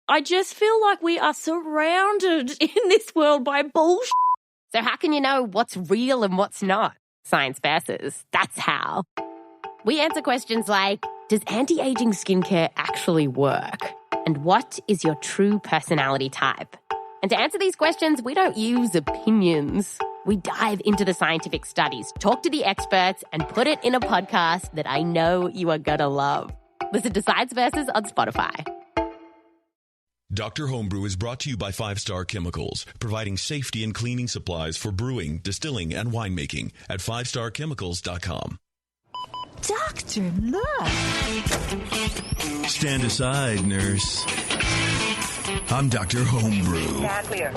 I just feel like we are surrounded in this world by bullshit. So how can you know what's real and what's not? Science versus. That's how. We answer questions like, does anti-aging skincare actually work? And what is your true personality type? And to answer these questions, we don't use opinions. We dive into the scientific studies, talk to the experts, and put it in a podcast that I know you are gonna love. Listen to Science Versus on Spotify. Dr. Homebrew is brought to you by 5 Star Chemicals, providing safety and cleaning supplies for brewing, distilling, and winemaking at 5starchemicals.com. Doctor, look. Stand aside, nurse. I'm Dr. Homebrew. Stand clear.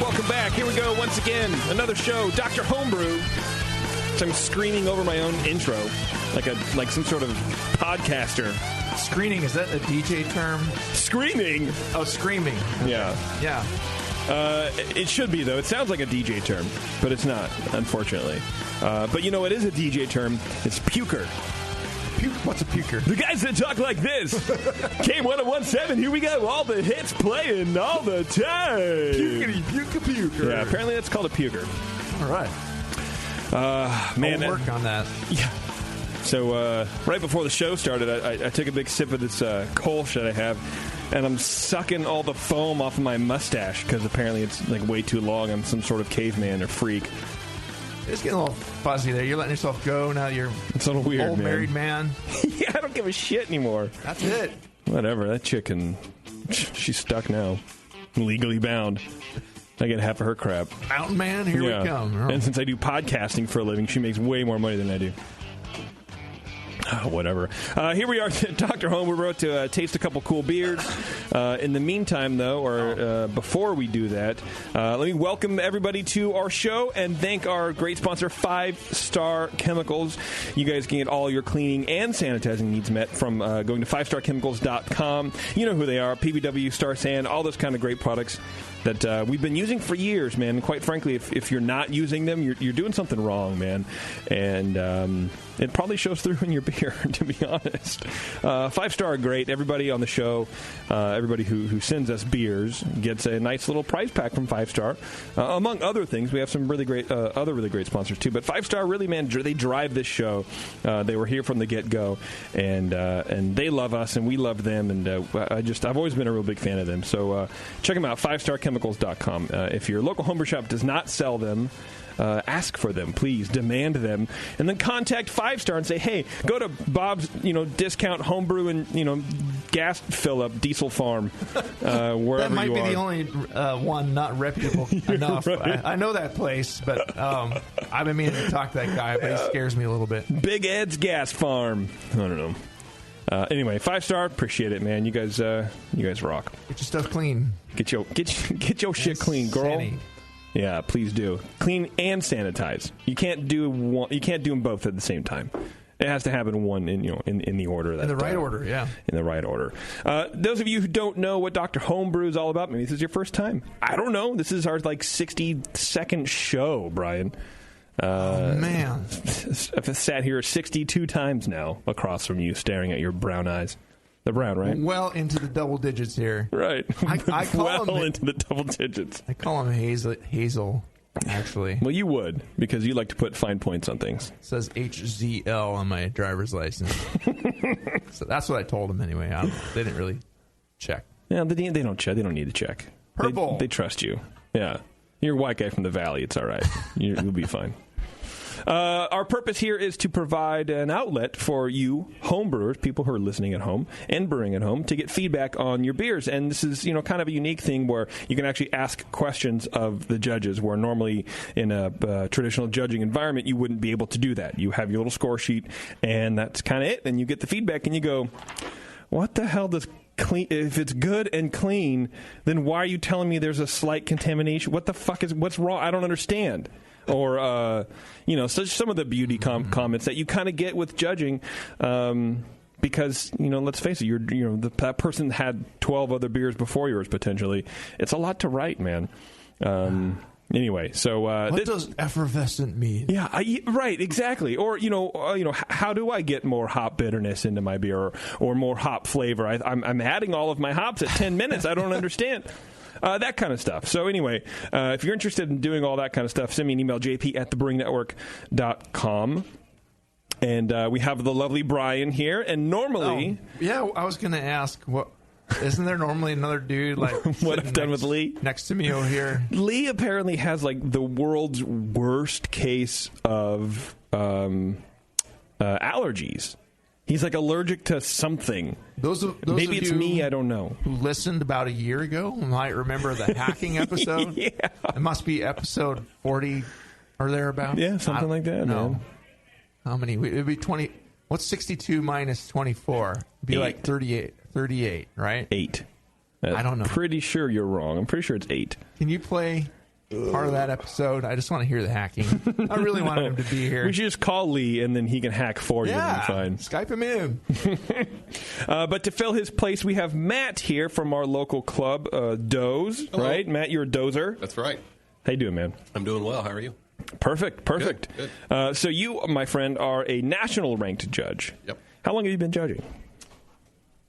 Welcome back. Here we go once again. Another show, Dr. Homebrew. So I'm screaming over my own intro like some sort of podcaster. Screening, is that a DJ term? Screaming? Oh, screaming. Yeah. Yeah. It should be, though. It sounds like a DJ term, but it's not, unfortunately. But you know what is a DJ term? It's puker. What's a puker? The guys that talk like this. K1017, here we go. All the hits playing all the time. Pukity, puker. Yeah, apparently that's called a puker. All right. Man, I'll work on that. Yeah. So right before the show started, I took a big sip of this Kolsch that I have, and I'm sucking all the foam off of my mustache because apparently it's like way too long. I'm some sort of caveman or freak. It's getting a little fuzzy there. You're letting yourself go now. You're it's a little weird, old man. Married man. Yeah, I don't give a shit anymore. That's it. Whatever. That chicken, she's stuck now, legally bound. I get half of her crap. Mountain man, here we come. Oh. And since I do podcasting for a living, she makes way more money than I do. Oh, whatever. Here we are, Dr. Home. We're about to taste a couple cool beers. In the meantime, though, or before we do that, let me welcome everybody to our show and thank our great sponsor, 5 Star Chemicals. You guys can get all your cleaning and sanitizing needs met from going to 5starchemicals.com. You know who they are, PBW, Star Sand, all those kind of great products that we've been using for years, man. And quite frankly, if you're not using them, you're doing something wrong, man. And it probably shows through in your beer, to be honest. 5 Star are great. Everybody on the show, everybody who sends us beers gets a nice little prize pack from 5 Star. Among other things, we have some really great other really great sponsors too. But 5 Star really, man, they drive this show. They were here from the get-go, and they love us, and we love them. And I've always been a real big fan of them. So check them out, 5starchemicals.com. If your local homebrew shop does not sell them, ask for them, please. Demand them. And then contact 5 Star and say, hey, go to Bob's, discount homebrew and, gas fill-up diesel farm, wherever you are. That might be the only one not reputable enough. Right. I know that place, but I've been meaning to talk to that guy, but he scares me a little bit. Big Ed's Gas Farm. I don't know. Anyway, 5 Star, appreciate it, man. You guys rock. Get your stuff clean. Get your shit clean, girl. Sandy. Yeah, please do. Clean and sanitize. You can't do one. You can't do them both at the same time. It has to happen one in the order. In the right order, yeah. In the right order. Those of you who don't know what Dr. Homebrew is all about, maybe this is your first time. I don't know. This is our 62nd show, Brian. Oh, man. I've sat here 62 times now across from you, staring at your brown eyes. The brown, right? Well into the double digits here. Right. I call him into the double digits. I call him Hazel, actually. Well, you would, because you like to put fine points on things. It says HZL on my driver's license. So that's what I told him anyway. They didn't really check. Yeah, they don't check. They don't need to check. Purple. They trust you. Yeah. You're a white guy from the valley. It's all right. You'll be fine. Our purpose here is to provide an outlet for you homebrewers, people who are listening at home and brewing at home, to get feedback on your beers. And this is, kind of a unique thing where you can actually ask questions of the judges, where normally in a traditional judging environment, you wouldn't be able to do that. You have your little score sheet, and that's kind of it. And you get the feedback, and you go, what the hell does clean? If it's good and clean, then why are you telling me there's a slight contamination? What the fuck what's wrong? I don't understand. or some of the beauty comments that you kind of get with judging. Because, let's face it, that person had 12 other beers before yours, potentially. It's a lot to write, man. Anyway, so... what does effervescent mean? Yeah, right, exactly. Or, how do I get more hop bitterness into my beer or more hop flavor? I'm adding all of my hops at 10 minutes. I don't understand. That kind of stuff. So anyway, if you're interested in doing all that kind of stuff, send me an email, jp@thebrewingnetwork.com. And we have the lovely Brian here, and normally... I was going to ask, isn't there normally another dude like what I've done with Lee? Next to me over here? Lee apparently has like the world's worst case of allergies. He's like allergic to something. Maybe it's me, I don't know. Who listened about a year ago might remember the hacking episode. Yeah. It must be episode 40 or thereabouts. Yeah, something like that, man. How many? It would be 20. What's 62 minus 24? It'd be 8. Like 38, right? 8. I don't know. I'm pretty sure you're wrong. I'm pretty sure it's 8. Can you play part of that episode? I just want to hear the hacking. I really want him to be here. We should just call Lee, and then he can hack for you. Yeah, fine. Skype him in. But to fill his place, we have Matt here from our local club, Doze. Hello. Right? Matt, you're a dozer. That's right. How you doing, man? I'm doing well. How are you? Perfect. Good. So you, my friend, are a national ranked judge. Yep. How long have you been judging?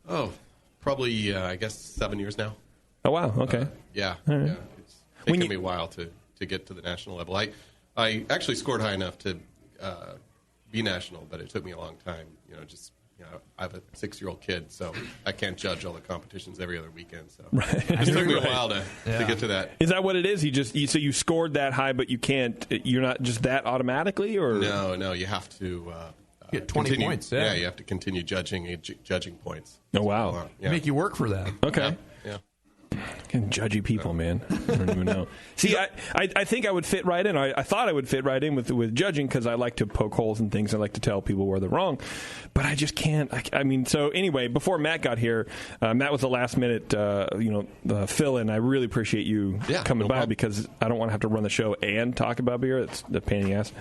Oh, probably, I guess, 7 years now. Oh, wow. Okay. Yeah. Right. Yeah. It's taken me a while to get to the national level. I actually scored high enough to be national, but it took me a long time. I have a 6-year-old kid, so I can't judge all the competitions every other weekend. So it took me a while to get to that. Is that what it is? So you scored that high, but you can't. You're not just that automatically, or no. You have to get 20 points. Yeah, you have to continue judging points. Oh wow! Make you work for that. Okay. Yeah. Judgy people, man. I don't even know. See, I think I would fit right in. I thought I would fit right in with judging because I like to poke holes in things. I like to tell people where they're wrong. But I just can't. So anyway, before Matt got here, Matt was the last minute, fill-in. I really appreciate you coming by because I don't want to have to run the show and talk about beer. It's a pain in the ass.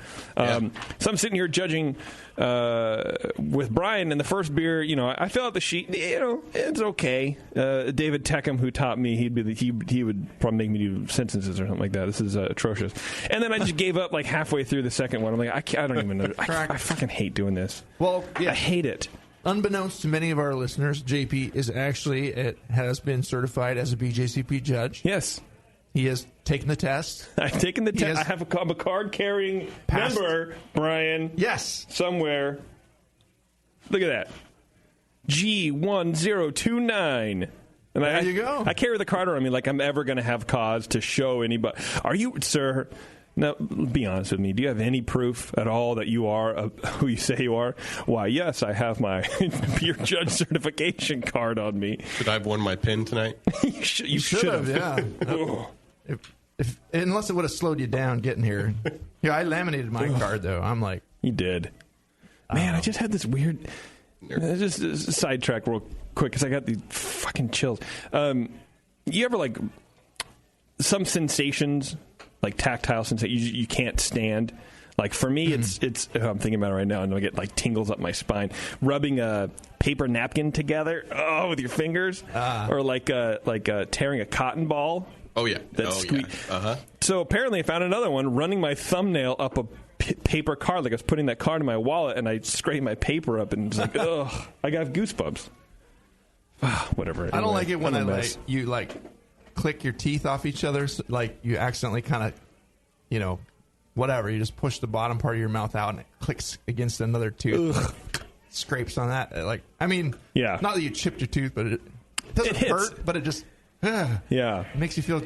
So I'm sitting here judging with Brian, and the first beer, I fill out the sheet. It's okay. David Teckham, who taught me, he would probably make me do sentences or something like that. This is atrocious. And then I just gave up like halfway through the second one. I'm like, I don't even know. I fucking hate doing this. Well, yeah. I hate it. Unbeknownst to many of our listeners, JP has been certified as a BJCP judge. Yes. He has taken the test. I've taken the test. I have a card-carrying member, Brian. Yes. Somewhere. Look at that. G1029. And there you go. I carry the card around me like I'm ever going to have cause to show anybody. Are you, sir? Now, be honest with me. Do you have any proof at all that you are who you say you are? Why, yes, I have my beer judge certification card on me. Should I have worn my pin tonight? You should have. Yeah. Unless it would have slowed you down getting here. Yeah, I laminated my card, though. I'm like... You did. Man, I just had this weird... Just sidetrack real quick because I got these fucking chills. You ever like some sensations, like tactile sensations, you can't stand? Like for me, it's. I'm thinking about it right now, and I get like tingles up my spine. Rubbing a paper napkin together, with your fingers, or like tearing a cotton ball. Oh yeah, So apparently, I found another one. Running my thumbnail up a paper card, like I was putting that card in my wallet, and I scraped my paper up, and it's like, ugh, I got goosebumps. Whatever. Anyway, I don't like it when you click your teeth off each other, so, like you accidentally kind of, whatever. You just push the bottom part of your mouth out, and it clicks against another tooth. Scrapes on that. Not that you chipped your tooth, but it doesn't hurt, but it just it makes you feel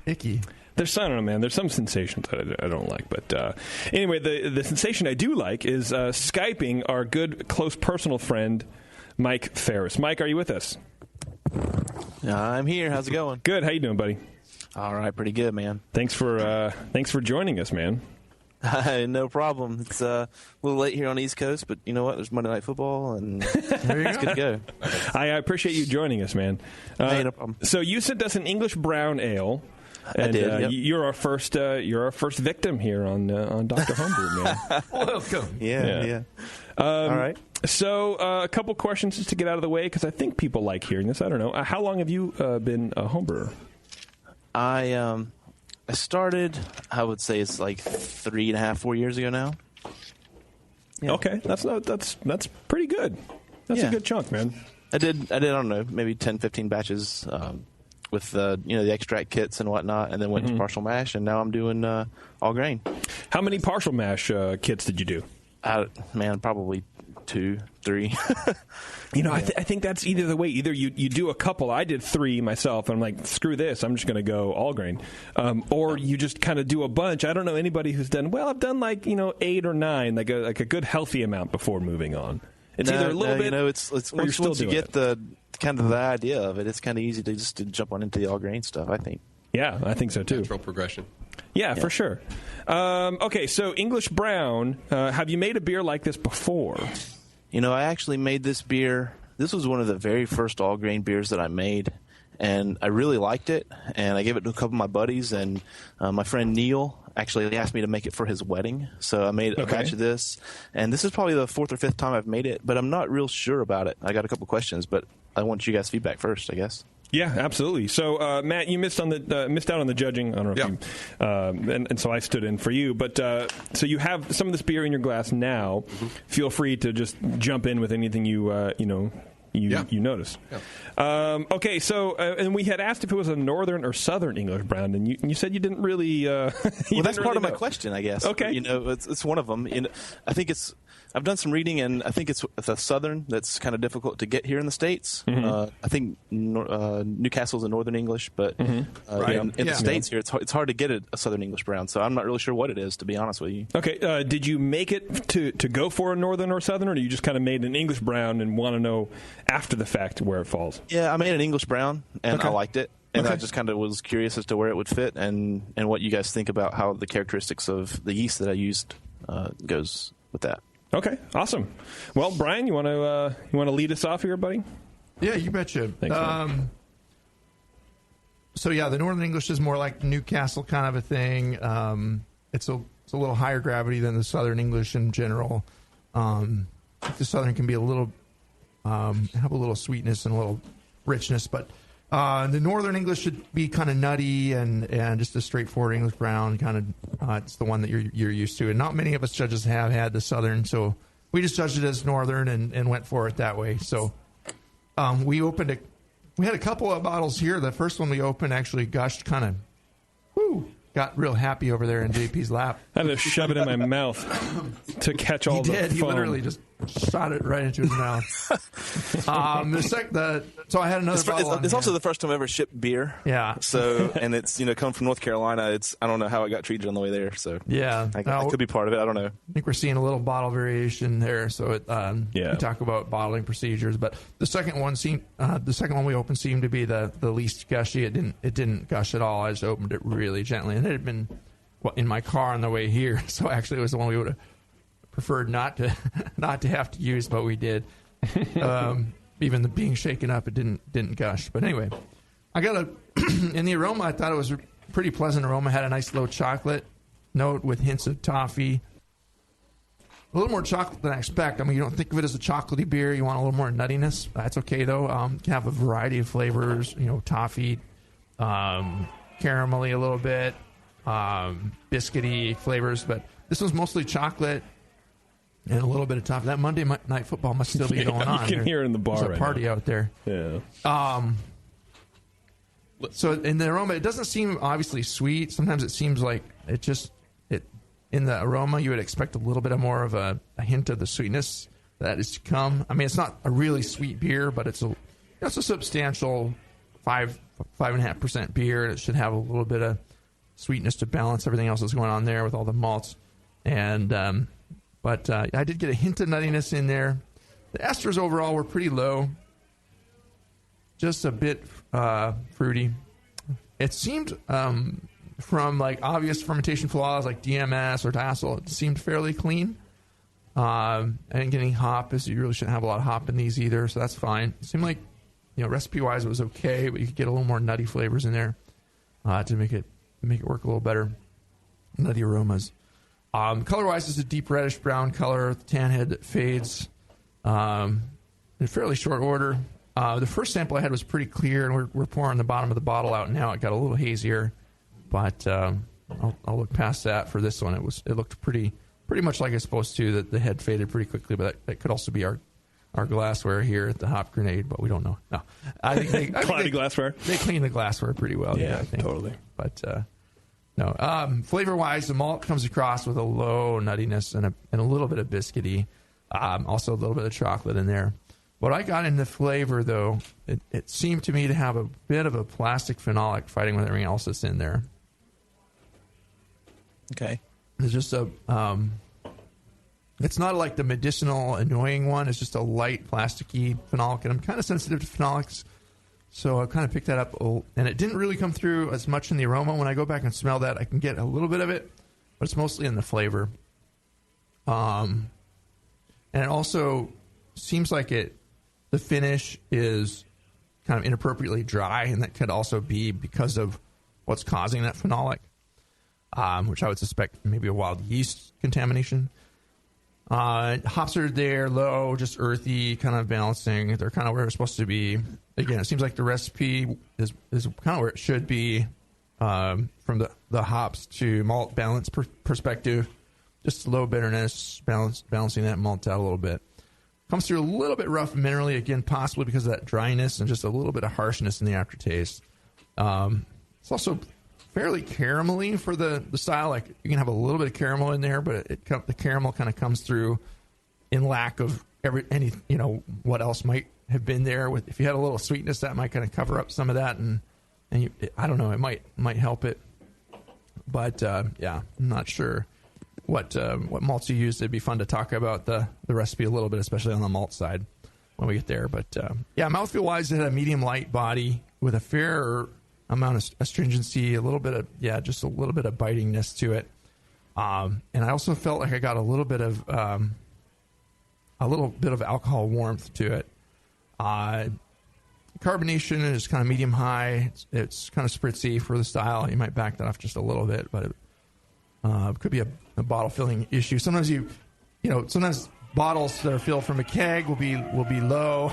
icky. I don't know, man. There's some sensations that I don't like. But anyway, the sensation I do like is Skyping our good, close personal friend, Mike Ferris. Mike, are you with us? I'm here. How's it going? Good. How you doing, buddy? All right. Pretty good, man. Thanks for joining us, man. No problem. It's a little late here on the East Coast, but you know what? There's Monday Night Football, and it's good to go. I appreciate you joining us, man. Hey, no problem. So you sent us an English brown ale. And, did. Yep. You're our first victim here on Dr. Homebrew, man. Welcome. Yeah. All right. So a couple questions just to get out of the way because I think people like hearing this. I don't know. How long have you been a homebrewer? I started, I would say it's like 3.5, 4 years ago now. Yeah. Okay, that's pretty good. That's a good chunk, man. I did, I don't know, maybe 10, 15 batches with the extract kits and whatnot, and then went to partial mash, and now I'm doing all grain. How many partial mash kits did you do? Probably 2, 3. I think that's either the way. Either you do a couple. I did 3 myself, and I'm like, screw this. I'm just going to go all grain. Or you just kind of do a bunch. I don't know anybody who's done. Well, I've done 8 or 9, like a good healthy amount before moving on. It's either a little bit. It's once you get the kind of the idea of it, it's kind of easy to just jump on into the all grain stuff. I think. Yeah, I think so too. Natural progression. Yeah, for sure. Okay, so English Brown. Have you made a beer like this before? I actually made this beer. This was one of the very first all grain beers that I made, and I really liked it. And I gave it to a couple of my buddies, and my friend Neil actually asked me to make it for his wedding. So I made a batch of this, and this is probably the 4th or 5th time I've made it, but I'm not real sure about it. I got a couple questions, but I want you guys' feedback first, I guess. Yeah, absolutely. So, Matt, you missed out on the judging. I don't know if you, and so I stood in for you. But so you have some of this beer in your glass now. Mm-hmm. Feel free to just jump in with anything you notice. Yeah. Okay, so and we had asked if it was a northern or southern English brown, and you said you didn't really. Well, that's part of my question, I guess. Okay, it's one of them. I think it's. I've done some reading, and I think it's the southern that's kind of difficult to get here in the States. Mm-hmm. I think Newcastle's a northern English, but in the States here, it's hard to get a southern English brown. So I'm not really sure what it is, to be honest with you. Okay, did you make it to go for a northern or southern, or you just kind of made an English brown and want to know after the fact where it falls? Yeah, I made an English brown, and I liked it. And I just kind of was curious as to where it would fit and what you guys think about how the characteristics of the yeast that I used goes with that. Okay, awesome. Well, Brian, you want to lead us off here, buddy? Yeah, you betcha. Thanks, so the Northern English is more like Newcastle kind of a thing. It's a little higher gravity than the Southern English in general. The Southern can be a little have a little sweetness and a little richness, but the Northern English should be kind of nutty and just a straightforward English brown kind of. It's the one that you're used to, and not many of us judges have had the Southern, so we just judged it as Northern and went for it that way. So we had a couple of bottles here. The first one we opened actually gushed kind of. Got real happy over there in JP's lap. I had to shove it in my mouth to catch all the foam. He literally just shot it right into his mouth. So I had another bottle. It's also the first time I ever shipped beer. Yeah. So and it's come from North Carolina. I don't know how it got treated on the way there. So yeah, I could be part of it. I don't know. I think we're seeing a little bottle variation there. So we talk about bottling procedures, but the second one we opened seemed to be the least gushy. It didn't gush at all. I just opened it really gently, and it had been in my car on the way here. So actually, it was the one we would have preferred not to have to use, but we did. Even the being shaken up, it didn't gush. But anyway, I got in the aroma. I thought it was a pretty pleasant aroma. Had a nice low chocolate note with hints of toffee. A little more chocolate than I expect. I mean, you don't think of it as a chocolatey beer. You want a little more nuttiness. That's okay though. You can have a variety of flavors. Toffee, caramelly a little bit, biscuity flavors. But this was mostly chocolate. And a little bit of toffee. That Monday Night Football must still be going on. You can hear it in the bar. There's a party out there. Yeah. So in the aroma, it doesn't seem obviously sweet. Sometimes it seems like in the aroma, you would expect a little bit more of a hint of the sweetness that is to come. I mean, it's not a really sweet beer, but it's a substantial 5.5% beer. It should have a little bit of sweetness to balance everything else that's going on there with all the malts. And But I did get a hint of nuttiness in there. The esters overall were pretty low. Just a bit fruity. It seemed from obvious fermentation flaws like DMS or diacetyl, it seemed fairly clean. I didn't get any hop, as you really shouldn't have a lot of hop in these either, so that's fine. It seemed like recipe-wise it was okay, but you could get a little more nutty flavors in there to make it make it work a little better. Nutty aromas. Color-wise, it's a deep reddish brown color. The tan head fades in fairly short order. The first sample I had was pretty clear, and we're pouring the bottom of the bottle out now. It got a little hazier, but I'll look past that for this one. It looked pretty much like it's supposed to. That the head faded pretty quickly, but that could also be our glassware here at the Hop Grenade, but we don't know. No, I think cloudy glassware. They clean the glassware pretty well. Yeah, I think totally. But no, flavor-wise, the malt comes across with a low nuttiness and a little bit of biscuity. Also a little bit of chocolate in there. What I got in the flavor, though, it seemed to me to have a bit of a plastic phenolic fighting with everything else that's in there. Okay. It's just it's not like the medicinal annoying one. It's just a light plasticky phenolic, and I'm kind of sensitive to phenolics, so I kind of picked that up. And it didn't really come through as much in the aroma. When I go back and smell that, I can get a little bit of it, but it's mostly in the flavor. And it also seems like the finish is kind of inappropriately dry, and that could also be because of what's causing that phenolic, which I would suspect maybe a wild yeast contamination. Hops are there, low, just earthy, kind of balancing. They're kind of where they're supposed to be. Again, it seems like the recipe is kind of where it should be from the hops to malt balance perspective. Just low bitterness, balancing that malt out a little bit. Comes through a little bit rough minerally, again, possibly because of that dryness and just a little bit of harshness in the aftertaste. It's also fairly caramelly for the style. Like, you can have a little bit of caramel in there, but the caramel kind of comes through in lack of any what else might have been there. If you had a little sweetness, that might kind of cover up some of that, and I don't know, it might help it. But I'm not sure what malts you use. It'd be fun to talk about the recipe a little bit, especially on the malt side when we get there. But mouthfeel wise, it had a medium light body with a fair amount of astringency, a little bit of just a little bit of bitingness to it. And I also felt like I got a little bit of alcohol warmth to it. Carbonation is kind of medium high. It's kind of spritzy for the style. You might back that off just a little bit, but it could be a bottle filling issue. Sometimes sometimes bottles that are filled from a keg will be low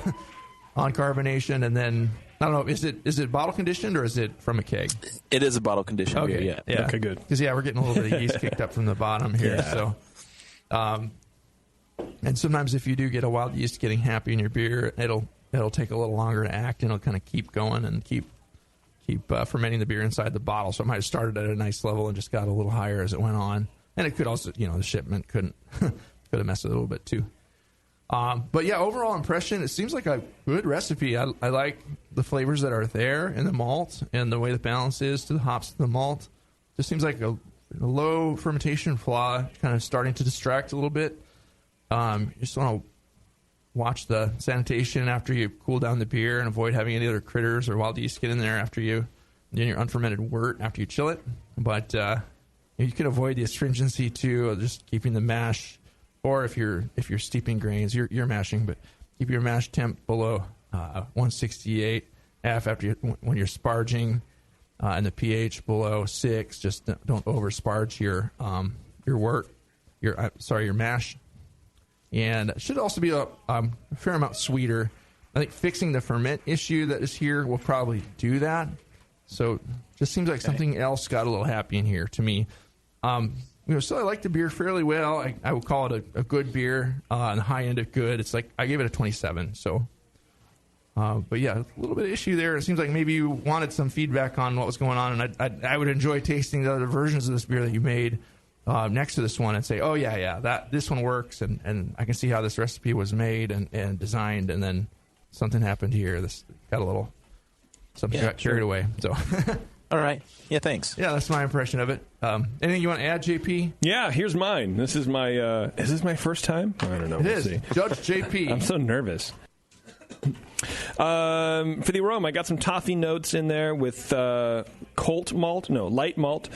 on carbonation, and then I don't know, is it bottle conditioned or is it from a keg? It is a bottle conditioned beer. Yeah. Okay, good. Because we're getting a little bit of yeast kicked up from the bottom here. Yeah. So, and sometimes if you do get a wild yeast getting happy in your beer, it'll take a little longer to act, and it'll kind of keep going and keep fermenting the beer inside the bottle. So it might have started at a nice level and just got a little higher as it went on. And it could also, the shipment could have messed it a little bit too. But yeah, overall impression, it seems like a good recipe. I like the flavors that are there in the malt and the way the balance is to the hops to the malt. Just seems like a low fermentation flaw, kind of starting to distract a little bit. You just want to watch the sanitation after you cool down the beer and avoid having any other critters or wild yeast get in there after your unfermented wort after you chill it. But you can avoid the astringency too, just keeping the mash. Or if you're steeping grains, you're mashing, but keep your mash temp below 168 F when you're sparging, and the pH below 6. Just don't over sparge your wort, your mash, and it should also be a fair amount sweeter. I think fixing the ferment issue that is here will probably do that. So just seems like something else got a little happy in here to me. So I like the beer fairly well. I would call it a good beer on the high end of good. It's like I gave it a 27. So, but yeah, a little bit of issue there. It seems like maybe you wanted some feedback on what was going on, and I would enjoy tasting the other versions of this beer that you made next to this one and say, oh yeah, this one works, and I can see how this recipe was made and designed, and then something happened here. This got got carried away. So. All right. Yeah, thanks. Yeah, that's my impression of it. Anything you want to add, JP? Yeah, here's mine. This is my. Is this my first time? I don't know. It is. See. Judge JP. I'm so nervous. For the aroma, I got some toffee notes in there with light malt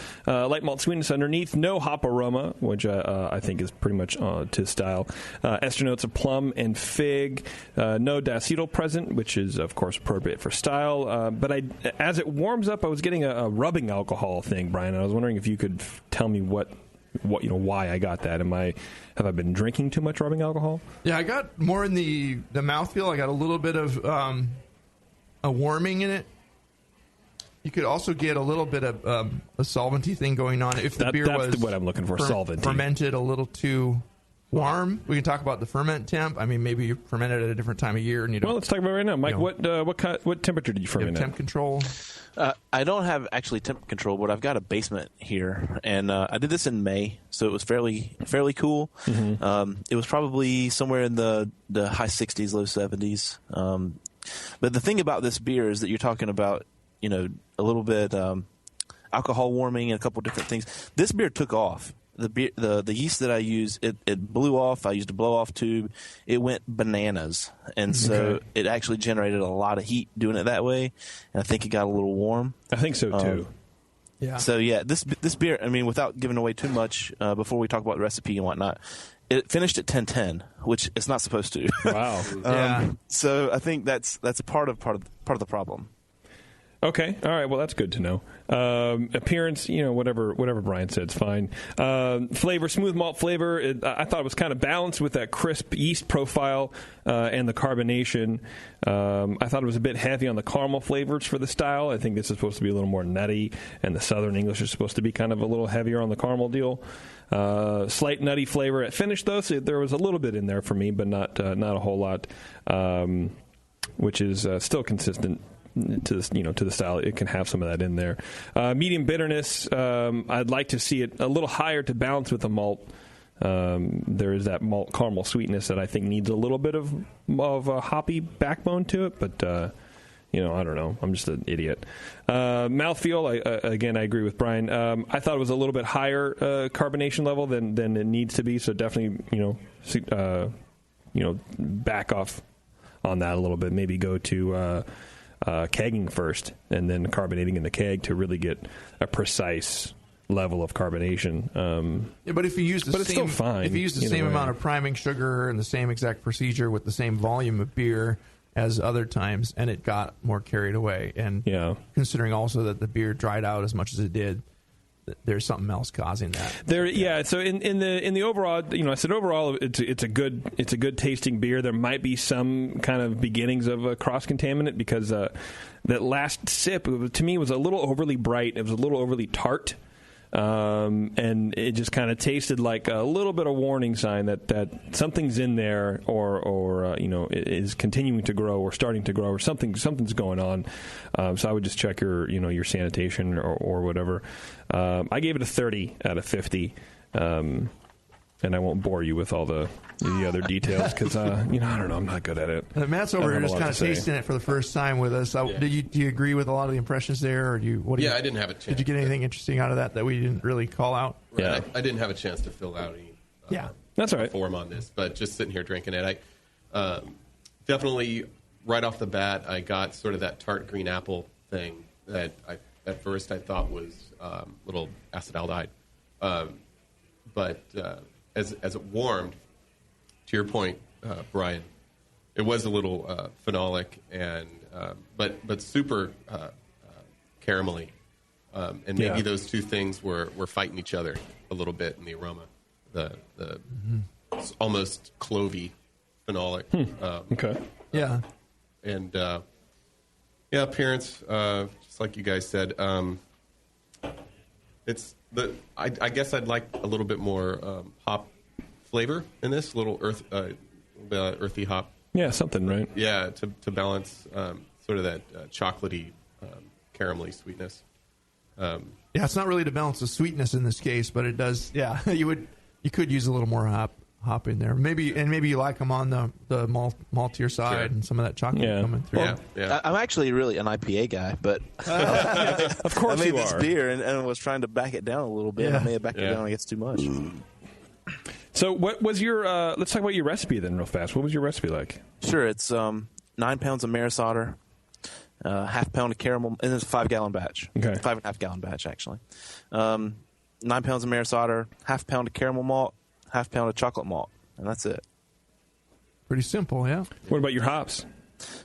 sweetness underneath. No hop aroma, which I think is pretty much to style. Ester notes of plum and fig. No diacetyl present, which is of course appropriate for style. But as it warms up, I was getting a rubbing alcohol thing, Brian. I was wondering if you could tell me why I got that. Have I been drinking too much rubbing alcohol? Yeah, I got more in the mouthfeel. I got a little bit of a warming in it. You could also get a little bit of a solventy thing going on if the beer was what I'm looking for. Solventy fermented a little too warm. We can talk about the ferment temp. I mean, maybe you ferment it at a different time of year, and you don't. Well, let's talk about it right now, Mike. What temperature did you ferment temp control? I don't have actually temp control, but I've got a basement here, and I did this in May, so it was fairly cool. Mm-hmm. It was probably somewhere in the high 60s, low 70s. But the thing about this beer is that you're talking about, a little bit alcohol warming and a couple different things. This beer took off. The yeast that I used, it blew off. I used a blow-off tube. It went bananas. And so it actually generated a lot of heat doing it that way. And I think it got a little warm. I think so, too. Yeah. So, yeah, this beer, without giving away too much before we talk about the recipe and whatnot, it finished at 10:10, which it's not supposed to. Wow. Yeah. So I think that's a part of the problem. Okay. All right. Well, that's good to know. Appearance, whatever Brian said is fine. Flavor, smooth malt flavor. I thought it was kind of balanced with that crisp yeast profile and the carbonation. I thought it was a bit heavy on the caramel flavors for the style. I think this is supposed to be a little more nutty, and the Southern English is supposed to be kind of a little heavier on the caramel deal. Slight nutty flavor at finish, though, so there was a little bit in there for me, but not a whole lot, which is still consistent to the style. It can have some of that in there. Medium bitterness. I'd like to see it a little higher to balance with the malt. There is that malt caramel sweetness that I think needs a little bit of a hoppy backbone to it, but I don't know. I'm just an idiot. Mouthfeel, I agree with Brian. I thought it was a little bit higher carbonation level than it needs to be, so definitely back off on that a little bit. Maybe go to kegging first and then carbonating in the keg to really get a precise level of carbonation. But if you use the it's still fine. If you use the same amount of priming sugar and the same exact procedure with the same volume of beer as other times, and it got more carried away, and considering also that the beer dried out as much as it did, there's something else causing that. So in the overall, I said overall, it's a good tasting beer. There might be some kind of beginnings of a cross contaminant because that last sip to me was a little overly bright. It was a little overly tart. And it just kind of tasted like a little bit of warning sign that something's in there, or is continuing to grow or starting to grow, or something's going on. So I would just check your sanitation or whatever. I gave it a 30 out of 50. And I won't bore you with all the other details because I don't know, I'm not good at it. Matt's over here just kind of tasting it for the first time with us. Do you agree with a lot of the impressions there, or I didn't have a chance. Did you get anything interesting out of that we didn't really call out? Right. Yeah, I didn't have a chance to fill out any. That's all right. Form on this, but just sitting here drinking it, I definitely right off the bat I got sort of that tart green apple thing that at first I thought was a little acetaldehyde, but as it warmed, to your point, Brian, it was a little phenolic and but super caramelly, and maybe those two things were fighting each other a little bit in the aroma. The almost clovey phenolic. Okay. Yeah. And appearance, just like you guys said, it's I guess I'd like a little bit more hop flavor in this, a little earthy hop. Yeah, something, right? Yeah, to balance sort of that chocolatey, caramelly sweetness. It's not really to balance the sweetness in this case, but it does. Yeah, you could use a little more hop in there. Maybe you like them on the maltier side and some of that chocolate coming through. I'm actually really an IPA guy, but of course I made you this are. beer and was trying to back it down a little bit. I may have backed it down, I guess, too much. So what was your let's talk about your recipe then real fast. What was your recipe like? Sure, it's 9 pounds of maris otter, half pound of caramel, and it's a 5-gallon batch. Okay. 5.5-gallon batch, actually. 9 pounds of maris otter, half pound of caramel malt, half pound of chocolate malt, and that's it. Pretty simple, yeah. What about your hops?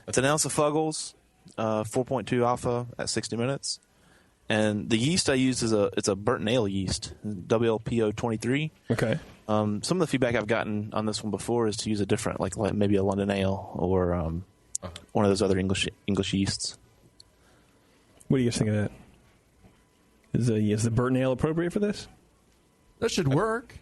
It's an ounce of Fuggles, 4.2 alpha at 60 minutes. And the yeast I used it's a Burton Ale yeast, WLPO 23. Okay. Some of the feedback I've gotten on this one before is to use a different, like maybe a London Ale or one of those other English yeasts. What do you guys think of that? Is the Burton Ale appropriate for this? That should work.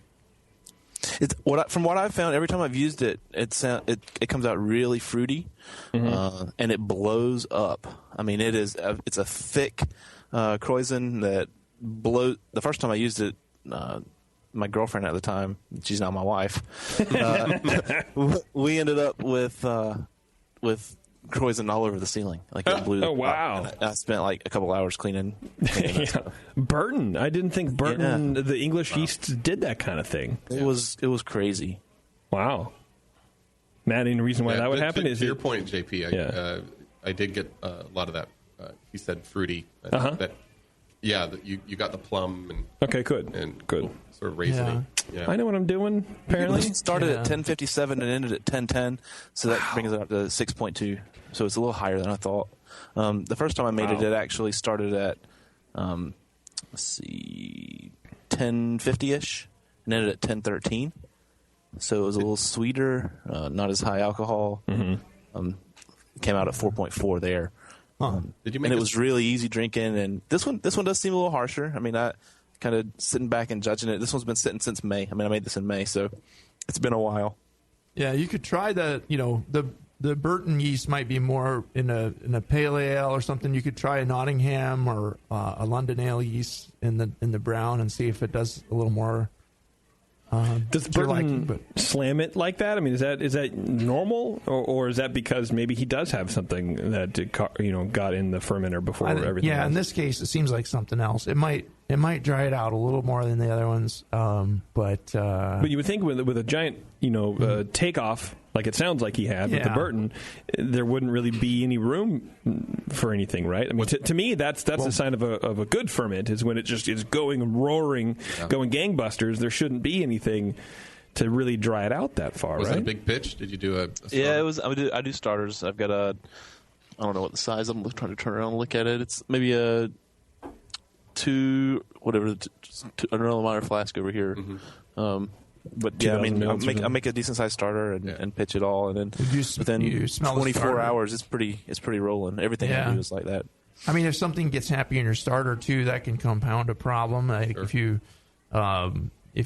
From what I've found, every time I've used it, it comes out really fruity, and it blows up. I mean, it's a thick Kreuzen that blows. The first time I used it, my girlfriend at the time, she's now my wife, we ended up with Kreuzen all over the ceiling. Like it blew. Oh wow! Up. I spent like a couple hours cleaning yeah. Burton. I didn't think Burton, the English yeasts, did that kind of thing. It was crazy. Wow. Matt, any reason why that would happen? To your point, JP, I did get a lot of that. He said fruity. You got the plum and okay, good, and good, sort of raisin. Yeah. I know what I'm doing. Apparently, it started at 10.57 and ended at 10.10, so that brings it up to 6.2. So it's a little higher than I thought. The first time I made it actually started at 10.50ish and ended at 10.13. So it was a little sweeter, not as high alcohol. Came out at 4.4 there. Did you make it was really easy drinking, and this one does seem a little harsher. I mean, I kind of sitting back and judging it. This one's been sitting since May. I mean, I made this in May, so it's been a while. Yeah, you could try the Burton yeast might be more in a pale ale or something. You could try a Nottingham or a London Ale yeast in the brown and see if it does a little more. Does Burton slam it like that? I mean, is that normal, or is that because maybe he does have something that got in the fermenter before everything? Yeah, else? In this case, it seems like something else. It might dry it out a little more than the other ones, but you would think with a giant takeoff like it sounds like he had with the Burton, there wouldn't really be any room for anything, right? I mean, to me, that's a sign of a good ferment is when it just is going roaring, going gangbusters. There shouldn't be anything to really dry it out that far, was right? it a big pitch? Did you do a starter? Yeah, it was. I do starters. I've got I don't know what the size. I'm trying to turn around and look at it. It's maybe a another minor flask over here. But yeah, I mean, I make a decent sized starter and pitch it all, and then within 24 hours, it's pretty rolling. Everything I do is like that. I mean, if something gets happy in your starter too, that can compound a problem. Like if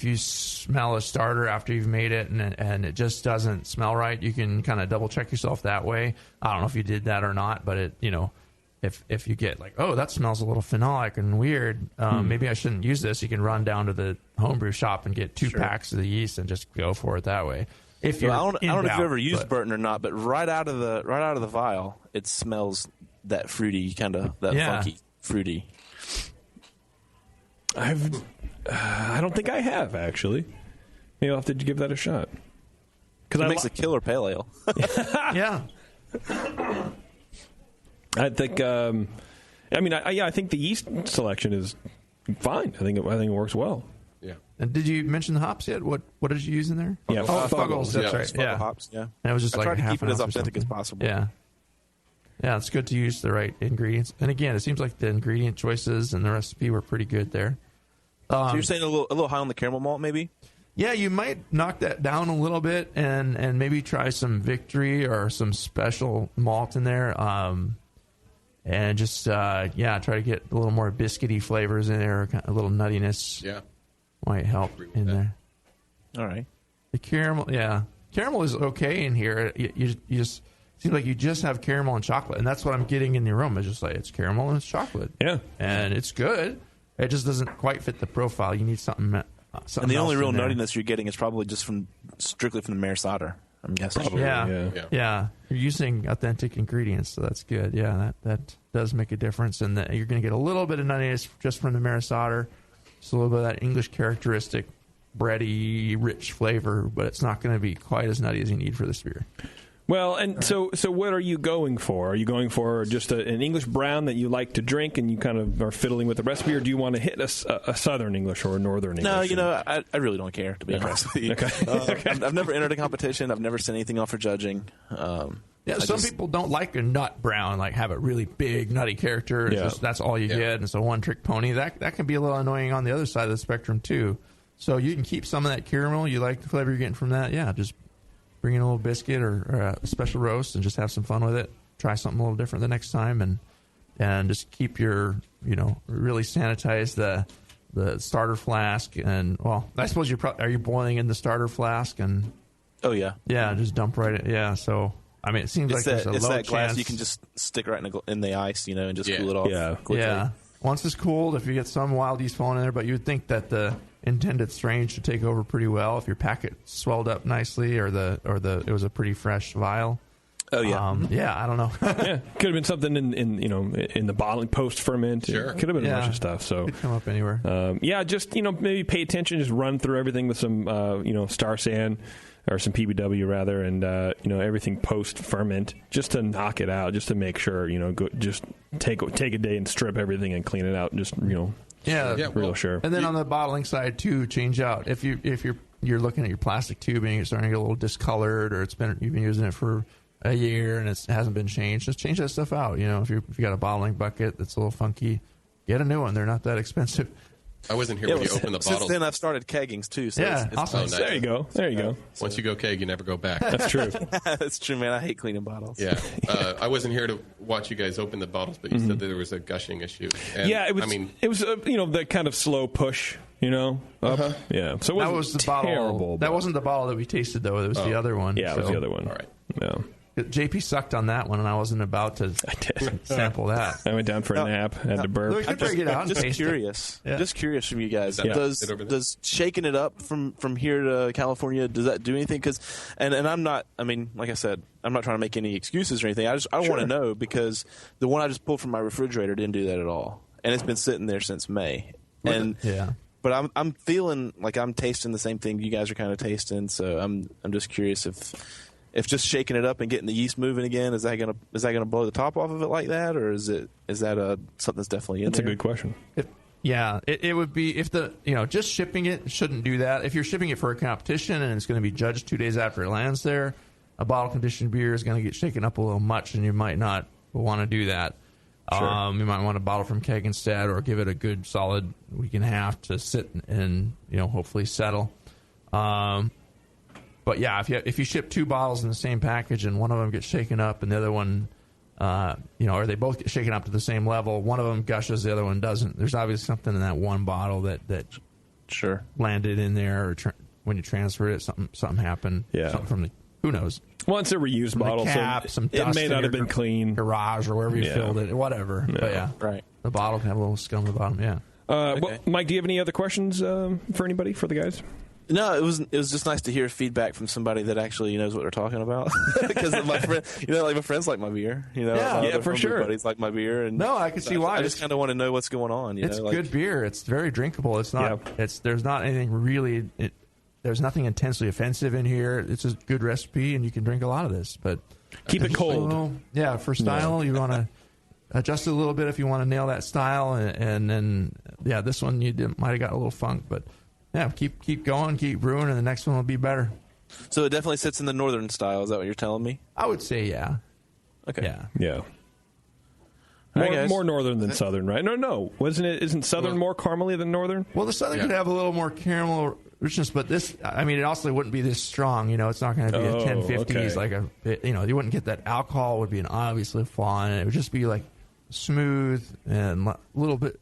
you smell a starter after you've made it and it just doesn't smell right, you can kind of double check yourself that way. I don't know if you did that or not, but if you get like, oh, that smells a little phenolic and weird, maybe I shouldn't use this. You can run down to the homebrew shop and get 2 packs of the yeast and just go for it that way. I don't know if you've ever used Burton or not, but right out of the vial, it smells that fruity funky fruity. I don't think I have actually. Maybe I'll have to give that a shot. Because it makes a killer pale ale. Yeah. I think. I think the yeast selection is fine. I think it works well. Yeah. And did you mention the hops yet? What did you use in there? Yeah, Fuggles. That's right. Fuggles hops. Yeah. And it was just I try to keep it as ounce or authentic as something. possible. Yeah. Yeah, it's good to use the right ingredients. And again, it seems like the ingredient choices and the recipe were pretty good there. So you're saying a little high on the caramel malt, maybe? Yeah, you might knock that down a little bit and maybe try some Victory or some special malt in there. And just, try to get a little more biscuity flavors in there, a little nuttiness. Yeah. Might help in there. All right. The caramel, caramel is okay in here. You just seems like you just have caramel and chocolate, and that's what I'm getting in the aroma. It's just like it's caramel and it's chocolate. Yeah. And it's good. It just doesn't quite fit the profile. You need something And the only real nuttiness you're getting is probably just strictly from the maris otter, I'm guessing. Probably, yeah. You're using authentic ingredients, so that's good. Yeah, that does make a difference, and you're going to get a little bit of nuttiness just from the maris otter. Just a little bit of that English characteristic, bready, rich flavor, but it's not going to be quite as nutty as you need for this beer. Well, and so what are you going for? Are you going for just an English brown that you like to drink and you kind of are fiddling with the recipe, or do you want to hit a Southern English or a Northern English? No, I really don't care, to be honest with you. Okay. I've never entered a competition. I've never sent anything off for judging. Some people don't like a nut brown, like have a really big nutty character. It's just, that's all you get, and it's a one-trick pony. That can be a little annoying on the other side of the spectrum too. So you can keep some of that caramel. You like the flavor you're getting from that. Yeah, just bring in a little biscuit or a special roast and just have some fun with it. Try something a little different the next time, and just keep your, really sanitize the starter flask. And, well, I suppose are you boiling in the starter flask? And Oh, yeah. Yeah, just dump right in. Yeah, so, I mean, it seems like there's a low chance. It's that glass you can just stick right in the ice, and just cool it off quickly. Yeah. Once it's cooled, if you get some wild yeast falling in there, but you would think that the intended strain should take over pretty well if your packet swelled up nicely or it was a pretty fresh vial. Oh yeah, I don't know. Yeah, could have been something in the bottling post ferment. Sure, could have been a bunch of stuff. So could come up anywhere. Just maybe pay attention. Just run through everything with some Star San or some PBW rather, and everything post ferment just to knock it out, just to make sure just take a day and strip everything and clean it out. Just real sure. And then on the bottling side too, change out if you're looking at your plastic tubing, it's starting to get a little discolored, or you've been using it for a year and it hasn't been changed. Just change that stuff out. If you got a bottling bucket that's a little funky, get a new one. They're not that expensive. I wasn't here when you opened the bottles. Since then, I've started kegging too. So it's awesome. Nice. There you go. Once you go keg, you never go back. That's true. That's true, man. I hate cleaning bottles. Yeah. I wasn't here to watch you guys open the bottles, but you said that there was a gushing issue. And, it was. It was the kind of slow push. Up. Yeah. So that was the terrible. That wasn't the bottle that we tasted though. It was the other one. Yeah, it was the other one. All right. Yeah. JP sucked on that one, and I wasn't about to sample that. I went down for a nap, had to burp. Just curious. Yeah. Just curious from you guys. Does shaking it up from here to California, does that do anything? And I'm not, like I said, I'm not trying to make any excuses or anything. I want to know, because the one I just pulled from my refrigerator didn't do that at all. And it's been sitting there since May. But I'm feeling like I'm tasting the same thing you guys are kind of tasting, so I'm just curious if just shaking it up and getting the yeast moving again, is that gonna blow the top off of it like that, or is that something that's definitely in there? That's a good question. It would be if just shipping it shouldn't do that. If you're shipping it for a competition and it's going to be judged 2 days after it lands there, a bottle conditioned beer is going to get shaken up a little much, and you might not want to do that. Sure. You might want to bottle from keg instead, or give it a good solid week and a half to sit and hopefully settle. But yeah, if you ship 2 bottles in the same package and one of them gets shaken up and the other one, or they both get shaken up to the same level, one of them gushes, the other one doesn't. There's obviously something in that one bottle that sure landed in there, or when you transferred it, something happened. Yeah. Something from the who knows. Well, it's a reused bottle, cap, so some it dust may not have been clean. Garage or wherever you filled it, whatever. Yeah. But yeah, right. The bottle can have a little scum at the bottom. Yeah. Okay. Well, Mike, do you have any other questions for anybody, for the guys? No, it was just nice to hear feedback from somebody that actually knows what they're talking about. Because my friend, my friends like my beer. For sure. Buddies like my beer, and no, I can see why. I just kind of want to know what's going on. It's good beer. It's very drinkable. It's not. There's not anything really. There's nothing intensely offensive in here. It's a good recipe, and you can drink a lot of this. But keep it cold. For style, you want to adjust it a little bit if you want to nail that style, and then this one might have got a little funk, but. Yeah, keep going, keep brewing, and the next one will be better. So it definitely sits in the northern style. Is that what you're telling me? I would say, yeah. Okay. Yeah. More northern than southern, right? No. Isn't southern more caramely than northern? Well, the southern could have a little more caramel richness, but this, it also wouldn't be this strong. It's not going to be a 1050s like you wouldn't get that alcohol would be an obviously flaw in it. It would just be like smooth and a little bit,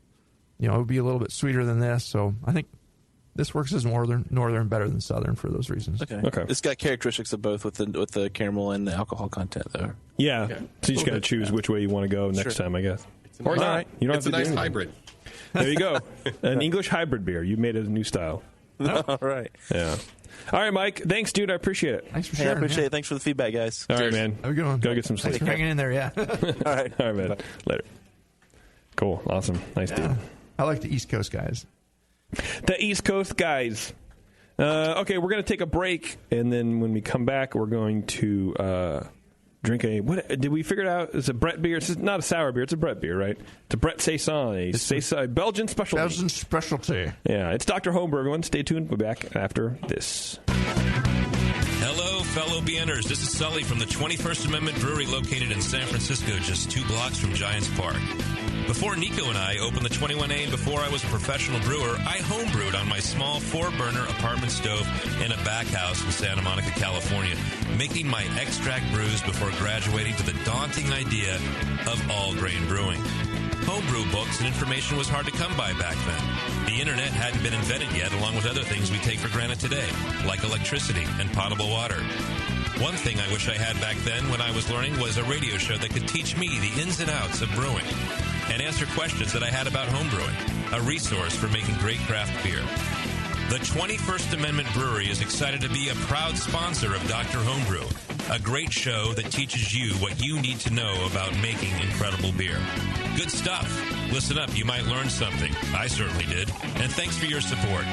it would be a little bit sweeter than this. So I think this works as northern better than southern for those reasons. Okay. It's got characteristics of both with the caramel and the alcohol content, though. Yeah. So you just got to choose which way you want to go next time, I guess. Or not. You don't have to do anything. It's a nice hybrid. There you go. An English hybrid beer. You made it a new style. All right. Yeah. All right, Mike. Thanks, dude. I appreciate it. Thanks for sharing. I appreciate it. Thanks for the feedback, guys. All right, man. Have a good one. Go get some sleep. Thanks for hanging in there, yeah. All right, man. Bye. Later. Cool. Awesome. Nice dude. I like the East Coast guys. The East Coast guys. Okay, we're going to take a break, and then when we come back, we're going to drink a, what did we figure it out? It's a Brett beer. It's not a sour beer. It's a Brett bear, right? It's a Brett Saison, a Belgian specialty. Belgian specialty. Yeah, it's Dr. Homebrew, everyone. Stay tuned. We'll be back after this. Hello, fellow BNers. This is Sully from the 21st Amendment Brewery located in San Francisco, just 2 blocks from Giants Park. Before Nico and I opened the 21A and before I was a professional brewer, I homebrewed on my small 4-burner apartment stove in a back house in Santa Monica, California, making my extract brews before graduating to the daunting idea of all-grain brewing. Homebrew books and information was hard to come by back then. The internet hadn't been invented yet, along with other things we take for granted today, like electricity and potable water. One thing I wish I had back then when I was learning was a radio show that could teach me the ins and outs of brewing and answer questions that I had about homebrewing, a resource for making great craft beer. The 21st Amendment Brewery is excited to be a proud sponsor of Dr. Homebrew, a great show that teaches you what you need to know about making incredible beer. Good stuff. Listen up, you might learn something. I certainly did. And thanks for your support.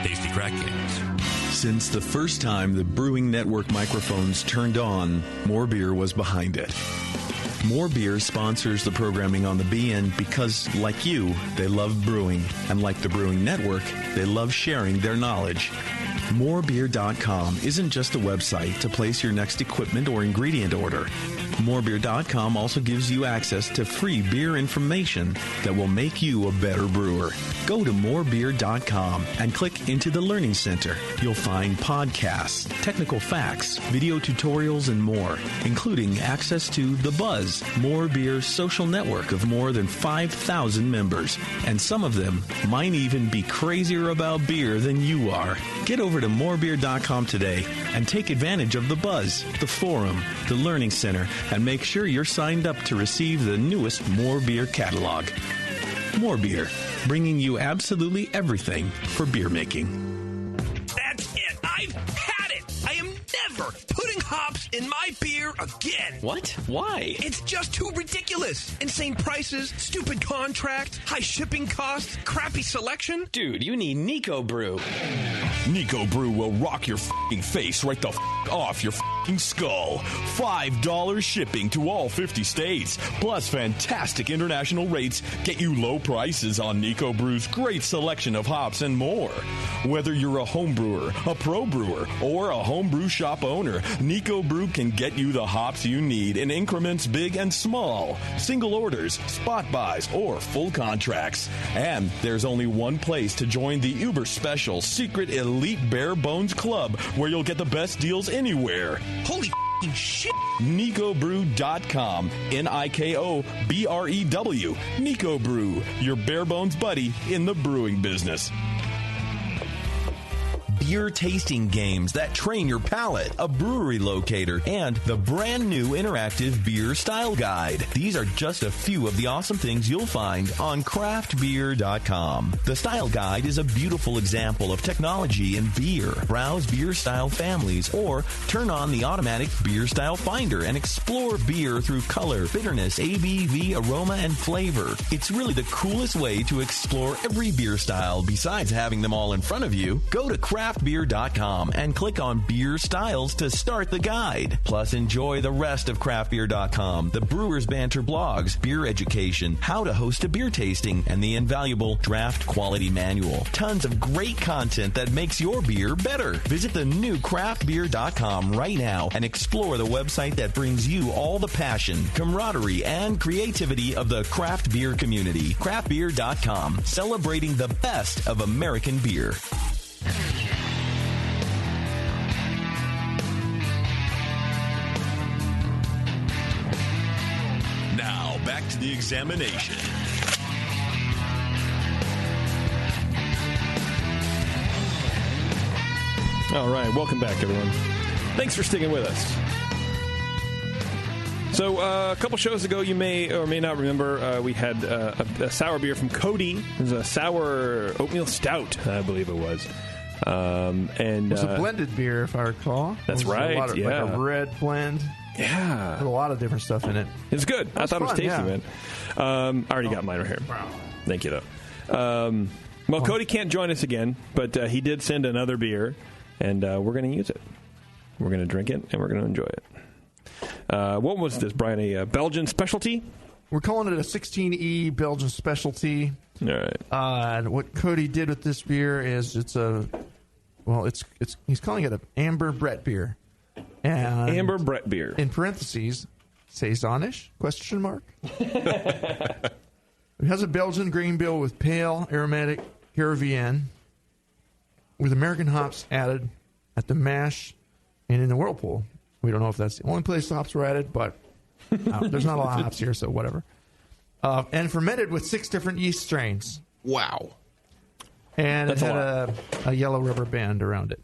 Tasty Crack Kings. Since the first time the Brewing Network microphones turned on, More Beer was behind it. More Beer sponsors the programming on the BN because, like you, they love brewing. And like the Brewing Network, they love sharing their knowledge. Morebeer.com isn't just a website to place your next equipment or ingredient order. Morebeer.com also gives you access to free beer information that will make you a better brewer. Go to morebeer.com and click into the Learning Center. You'll find podcasts, technical facts, video tutorials, and more, including access to The Buzz, More Beer's social network of more than 5,000 members. And some of them might even be crazier about beer than you are. Get over to morebeer.com today and take advantage of The Buzz, the forum, the Learning Center, and make sure you're signed up to receive the newest More Beer catalog. More Beer, bringing you absolutely everything for beer making. That's it. I've had it. I am never putting hops in my beer again. What? Why? It's just too ridiculous. Insane prices, stupid contracts, high shipping costs, crappy selection. Dude, you need Nico Brew. Nico Brew will rock your f***ing face right the f*** off your f***ing skull. $5 shipping to all 50 states, plus fantastic international rates get you low prices on Nico Brew's great selection of hops and more. Whether you're a home brewer, a pro brewer, or a homebrew shop owner, Nico Brew can get you the hops you need in increments big and small, single orders, spot buys, or full contracts. And there's only one place to join the uber special secret elite bare bones club where you'll get the best deals anywhere. Holy shit. NicoBrew.com. NIKOBREW. Nico Brew, your bare bones buddy in the brewing business. Beer tasting games that train your palate, a brewery locator, and the brand new interactive beer style guide. These are just a few of the awesome things you'll find on craftbeer.com. The style guide is a beautiful example of technology in beer. Browse beer style families or turn on the automatic beer style finder and explore beer through color, bitterness, ABV, aroma, and flavor. It's really the coolest way to explore every beer style besides having them all in front of you. Go to craftbeer.com and click on Beer Styles to start the guide. Plus, enjoy the rest of craftbeer.com, the Brewers Banter blogs, beer education, how to host a beer tasting, and the invaluable Draft Quality Manual. Tons of great content that makes your beer better. Visit the new craftbeer.com right now and explore the website that brings you all the passion, camaraderie, and creativity of the craft beer community. Craftbeer.com, celebrating the best of American beer. Now, back to the examination. All right, welcome back, everyone. Thanks for sticking with us. So, a couple shows ago, you may or may not remember, we had a sour beer from Cody. It was a sour oatmeal stout, I believe it was. And it was a blended beer, if I recall. That's right. Like a red blend. Yeah. With a lot of different stuff in it. It's good. I thought it was tasty, man. I already got mine right here. Thank you, though. Well, Cody can't join us again, but he did send another beer, and we're going to use it. We're going to drink it, and we're going to enjoy it. What was this, Brian? A Belgian specialty? We're calling it a 16E Belgian specialty. All right. And what Cody did with this beer is he's calling it an amber Brett beer. And amber Brett beer. In parentheses, Saisonish? ? It has a Belgian grain bill with pale aromatic Caravien with American hops added at the mash and in the whirlpool. We don't know if that's the only place the hops were added, but there's not a lot of hops here, so whatever. And fermented with 6 different yeast strains. Wow. And That's it had a yellow rubber band around it.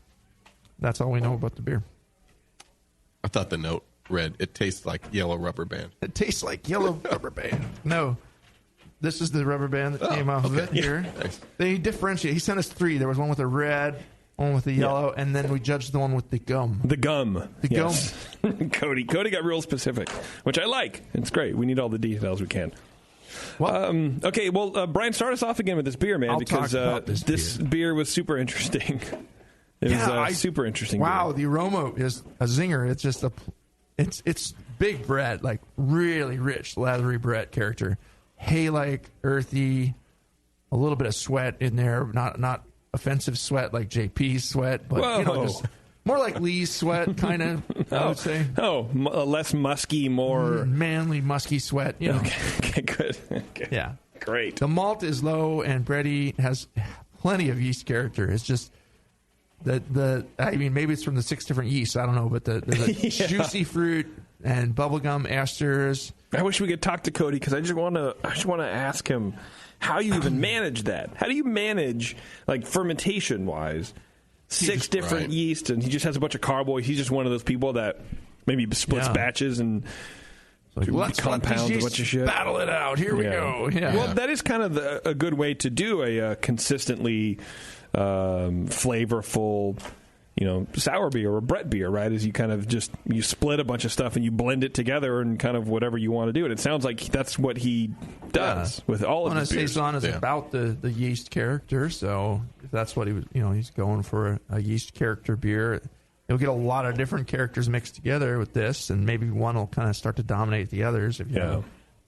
That's all we know about the beer. I thought the note read, it tastes like yellow rubber band. It tastes like yellow rubber band. No. This is the rubber band that came off of it here. Nice. They differentiate. He sent us 3. There was one with a red, one with the yellow, and then we judged the one with the gum. The gum. The gum. Cody got real specific, which I like. It's great. We need all the details we can. Well, okay, well, Brian, start us off again with this beer, man, because this beer was super interesting. It was super interesting. Wow, beer. the aroma is a zinger. It's just it's big Brett, like really rich, leathery Brett character. Hay-like, earthy, a little bit of sweat in there. Not offensive sweat like JP's sweat, but just more like Lee's sweat, kind of. I would say. Less musky, more manly, musky sweat. Okay, good. Okay. Yeah, great. The malt is low and bready, has plenty of yeast character. It's just I mean, maybe it's from the 6 different yeasts. I don't know, but the juicy fruit and bubblegum esters. I wish we could talk to Cody because I just want to ask him how you even manage that. How do you manage, like, fermentation wise, 6 different yeast, and he just has a bunch of carboys. He's just one of those people that maybe splits batches and compounds a bunch of shit. Battle it out. Here we go. Yeah. Well, that is kind of a good way to do a consistently flavorful, sour beer or Brett beer, right? Is you kind of you split a bunch of stuff and you blend it together and kind of whatever you want to do. And it sounds like that's what he does with all of his beers. Saison is about the yeast character, so if that's what he was, he's going for a yeast character beer. You'll get a lot of different characters mixed together with this, and maybe one will kind of start to dominate the others if the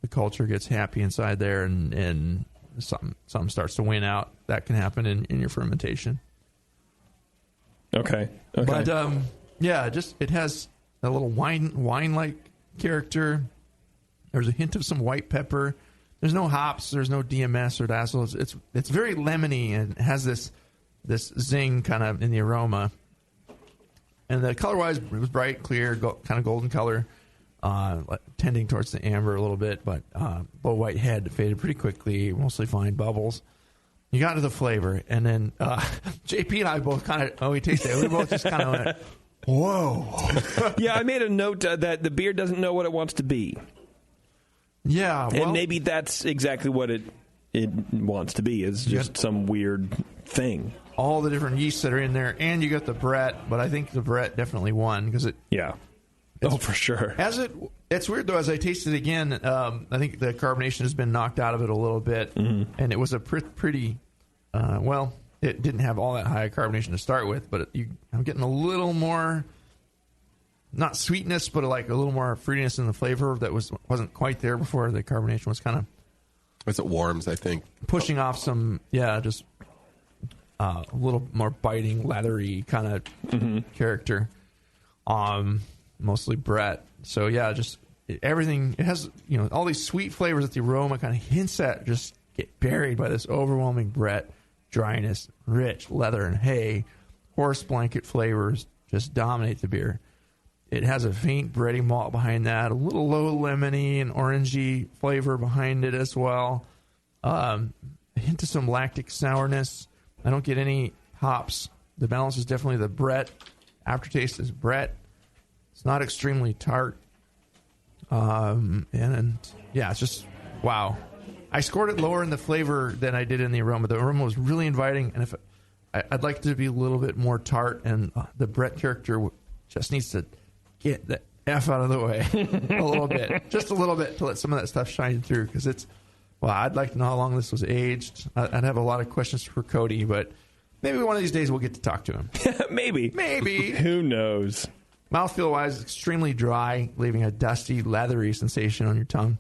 culture gets happy inside there and something starts to win out. That can happen in your fermentation. Okay. But it has a little wine-like character. There's a hint of some white pepper. There's no hops. There's no DMS or dazzle. It's very lemony and has this zing kind of in the aroma. And the color-wise, it was bright, clear, kind of golden color, tending towards the amber a little bit, but low white head faded pretty quickly, mostly fine bubbles. You got to the flavor, and then JP and I both kind of, we tasted it. We both just kind of went, whoa. Yeah, I made a note that the beer doesn't know what it wants to be. Yeah. Well, and maybe that's exactly what it wants to be, is just some weird thing. All the different yeasts that are in there, and you got the Brett, but I think the Brett definitely won because it. Yeah. Oh, for sure. It's weird though. As I tasted it again, I think the carbonation has been knocked out of it a little bit, and it was a pretty. It didn't have all that high carbonation to start with, but I'm getting a little more, not sweetness, but like a little more fruitiness in the flavor that wasn't quite there before. The carbonation was kind of. As it warms, I think pushing off some, just. A little more biting, leathery kind of character. Mostly Brett. So just everything. It has all these sweet flavors that the aroma kind of hints at. Just get buried by this overwhelming Brett dryness, rich leather and hay, horse blanket flavors just dominate the beer. It has a faint bready malt behind that, a little low lemony and orangey flavor behind it as well. A hint of some lactic sourness. I don't get any hops. The balance is definitely the Brett. Aftertaste is Brett. It's not extremely tart. It's just, wow. I scored it lower in the flavor than I did in the aroma. The aroma was really inviting, and if I'd like it to be a little bit more tart, and the Brett character just needs to get the F out of the way a little bit. Just a little bit to let some of that stuff shine through, because it's, I'd like to know how long this was aged. I'd have a lot of questions for Cody, but maybe one of these days we'll get to talk to him. Maybe. Who knows? Mouthfeel-wise, extremely dry, leaving a dusty, leathery sensation on your tongue.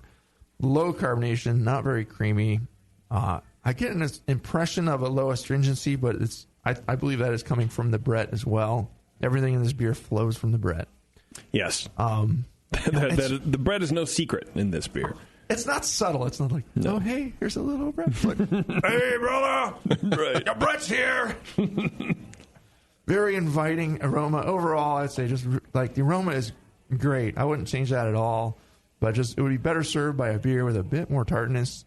Low carbonation, not very creamy. I get an impression of a low astringency, but I believe that is coming from the Brett as well. Everything in this beer flows from the Brett. Yes. The Brett is no secret in this beer. It's not subtle. It's not like, oh, hey, here's a little Brett. Like, hey, brother! Right. Your Brett's here! Very inviting aroma. Overall, I'd say just like the aroma is great. I wouldn't change that at all. But just it would be better served by a beer with a bit more tartness.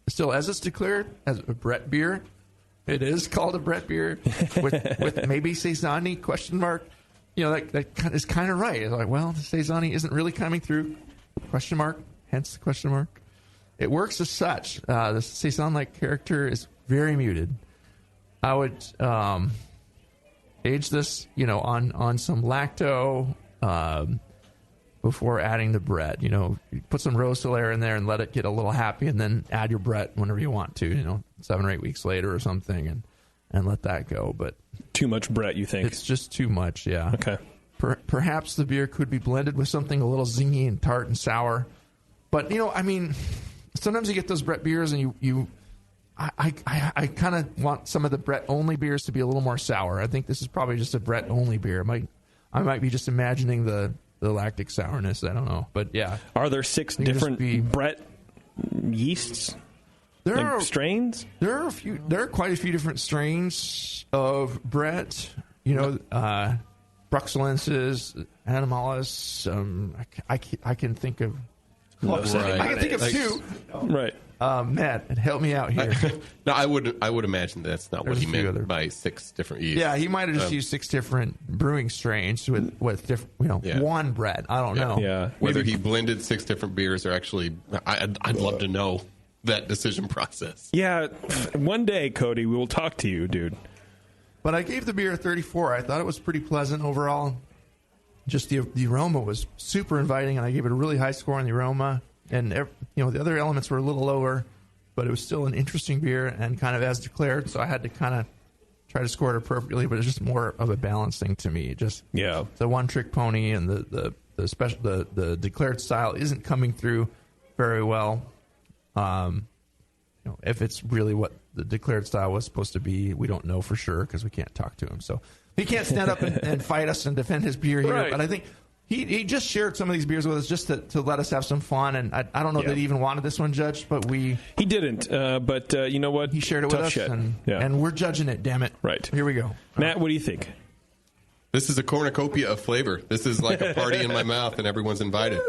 Still, as it's declared as a Brett beer, it is called a Brett beer with maybe Saison-y question mark. You know, that is kind of right. It's like, well, the Saison-y isn't really coming through, question mark, hence the question mark. It works as such. The Saison-like character is very muted. I would age this, on some lacto before adding the Brett. You put some Rose Solaire in there and let it get a little happy, and then add your Brett whenever you want to. 7 or 8 weeks later or something, and let that go. But too much Brett, you think? It's just too much. Yeah. Okay. Perhaps the beer could be blended with something a little zingy and tart and sour. But sometimes you get those Brett beers, and I kind of want some of the Brett only beers to be a little more sour. I think this is probably just a Brett only beer. I might be just imagining the lactic sourness. I don't know, but yeah. Are there 6 different Brett yeasts? There are strains. There are quite a few different strains of Brett. Bruxellenses, Animalis. I can think of. Right. I can think of 2. Right. Matt, help me out here. No, I would imagine that's not what he meant by 6 different yeasts. Yeah, he might have just used 6 different brewing strains with different, one Brett. I don't know. Yeah. Whether he blended 6 different beers or actually, I'd love to know that decision process. Yeah, one day, Cody, we will talk to you, dude. But I gave the beer a 34. I thought it was pretty pleasant overall. Just the aroma was super inviting, and I gave it a really high score on the aroma. And the other elements were a little lower, but it was still an interesting beer and kind of as declared. So I had to kind of try to score it appropriately, but it's just more of a balance thing to me. Just the one trick pony and the special the declared style isn't coming through very well. If it's really what the declared style was supposed to be, we don't know for sure because we can't talk to him. So he can't stand up and fight us and defend his beer here. Right. But I think he just shared some of these beers with us just to let us have some fun. And I don't know that he even wanted this one judged, but he didn't. But you know what? He shared it with us, and we're judging it. Damn it! Right. Here we go. Matt, what do you think? This is a cornucopia of flavor. This is like a party in my mouth, and everyone's invited.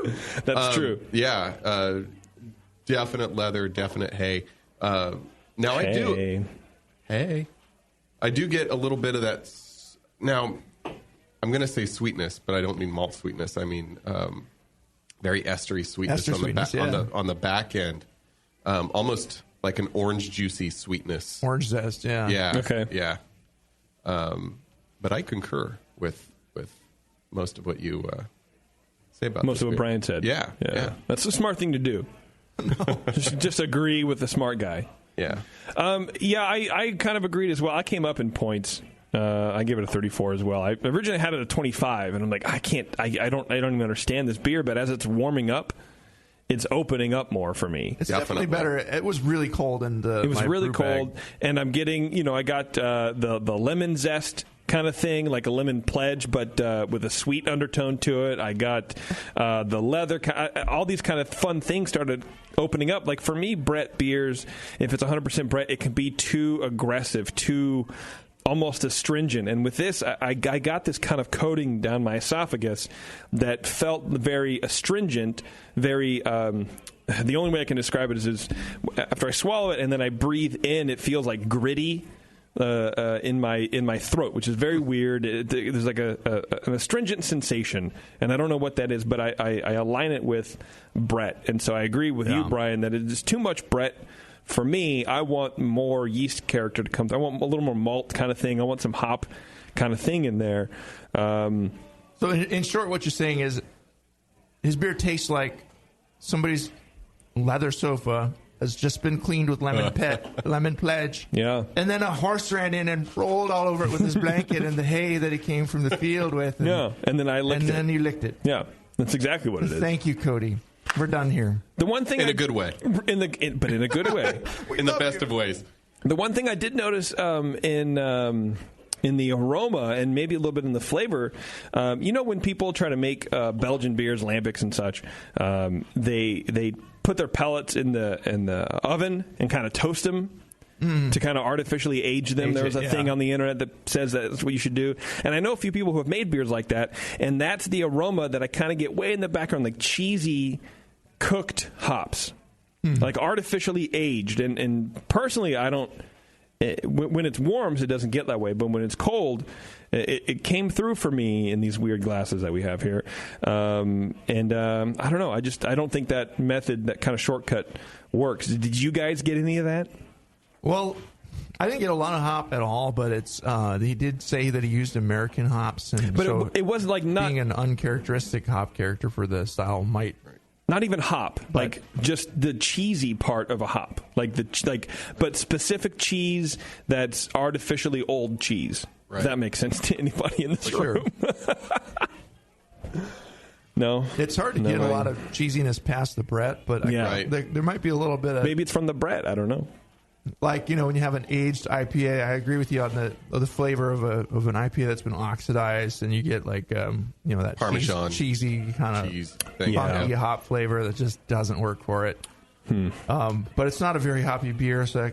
That's true. Yeah. Definite leather, definite hay. Now I do get a little bit of that. Now, I'm going to say sweetness, but I don't mean malt sweetness. I mean very estery sweetness on the back end. Almost like an orange juicy sweetness. Orange zest, yeah. Yeah. Okay. Yeah. But I concur with most of what you say about most of what Brian said. Yeah. That's a smart thing to do. just agree with the smart guy. Yeah. I kind of agreed as well. I came up in points. I give it a 34 as well. I originally had it at 25, and I'm like, I don't even understand this beer. But as it's warming up, it's opening up more for me. It's definitely better. It was really cold, and it was really cold, and I'm getting, I got the lemon zest kind of thing, like a lemon pledge, but with a sweet undertone to it. I got the leather, all these kind of fun things started opening up. Like for me, Brett beers, if it's 100% Brett, it can be too aggressive, too almost astringent. And with this, I got this kind of coating down my esophagus that felt very astringent, very... the only way I can describe it is after I swallow it and then I breathe in, it feels like gritty in my throat, which is very weird. There's like an astringent sensation, and I don't know what that is, but I align it with Brett. And so I agree with you, Brian, that it is too much Brett. For me, I want more yeast character to come. I want a little more malt kind of thing. I want some hop kind of thing in there. So in short, what you're saying is his beer tastes like somebody's leather sofa has just been cleaned with lemon pledge. Yeah. And then a horse ran in and rolled all over it with his blanket and the hay that he came from the field with. And, and then I licked it. And then you licked it. Yeah, that's exactly what it is. Thank you, Cody. We're done here. The one thing in a good way. But in a good way. In the best of ways. The one thing I did notice in the aroma and maybe a little bit in the flavor, when people try to make Belgian beers, lambics and such, they put their pellets in the oven and kind of toast them. To kind of artificially age them. There was a thing on the internet that says that's what you should do. And I know a few people who have made beers like that, and that's the aroma that I kind of get way in the background, like cheesy cooked hops. Like artificially aged. And personally, I don't... when it's warm, it doesn't get that way. But when it's cold, it came through for me in these weird glasses that we have here. I don't know. I don't think that method, that kind of shortcut works. Did you guys get any of that? Well, I didn't get a lot of hop at all, but it's he did say that he used American hops, and but so it was like not being an uncharacteristic hop character for the style might not even hop, like just the cheesy part of a hop, but specific cheese that's artificially old cheese. Right. If that makes sense to anybody in this room. No, it's hard to get a lot of cheesiness past the Brett, but there might be a little bit of maybe it's from the Brett. I don't know. Like, when you have an aged IPA, I agree with you on the flavor of an IPA that's been oxidized, and you get like that Parmesan cheesy kind of funky hop flavor that just doesn't work for it. But it's not a very hoppy beer, so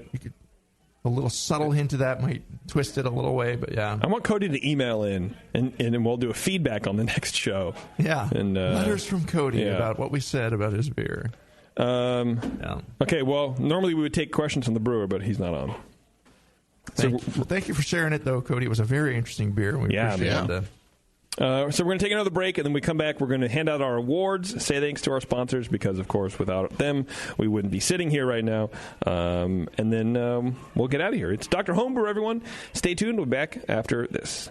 a little subtle hint of that might twist it a little way. But yeah, I want Cody to email in, and we'll do a feedback on the next show. Yeah, and letters from Cody about what we said about his beer. Okay, well, normally we would take questions from the brewer, but he's not on. Thank you for sharing it, though, Cody. It was a very interesting beer. We appreciate it. So we're going to take another break, and then we come back. We're going to hand out our awards, say thanks to our sponsors, because, of course, without them, we wouldn't be sitting here right now. And then we'll get out of here. It's Dr. Homebrew, everyone. Stay tuned. We'll be back after this.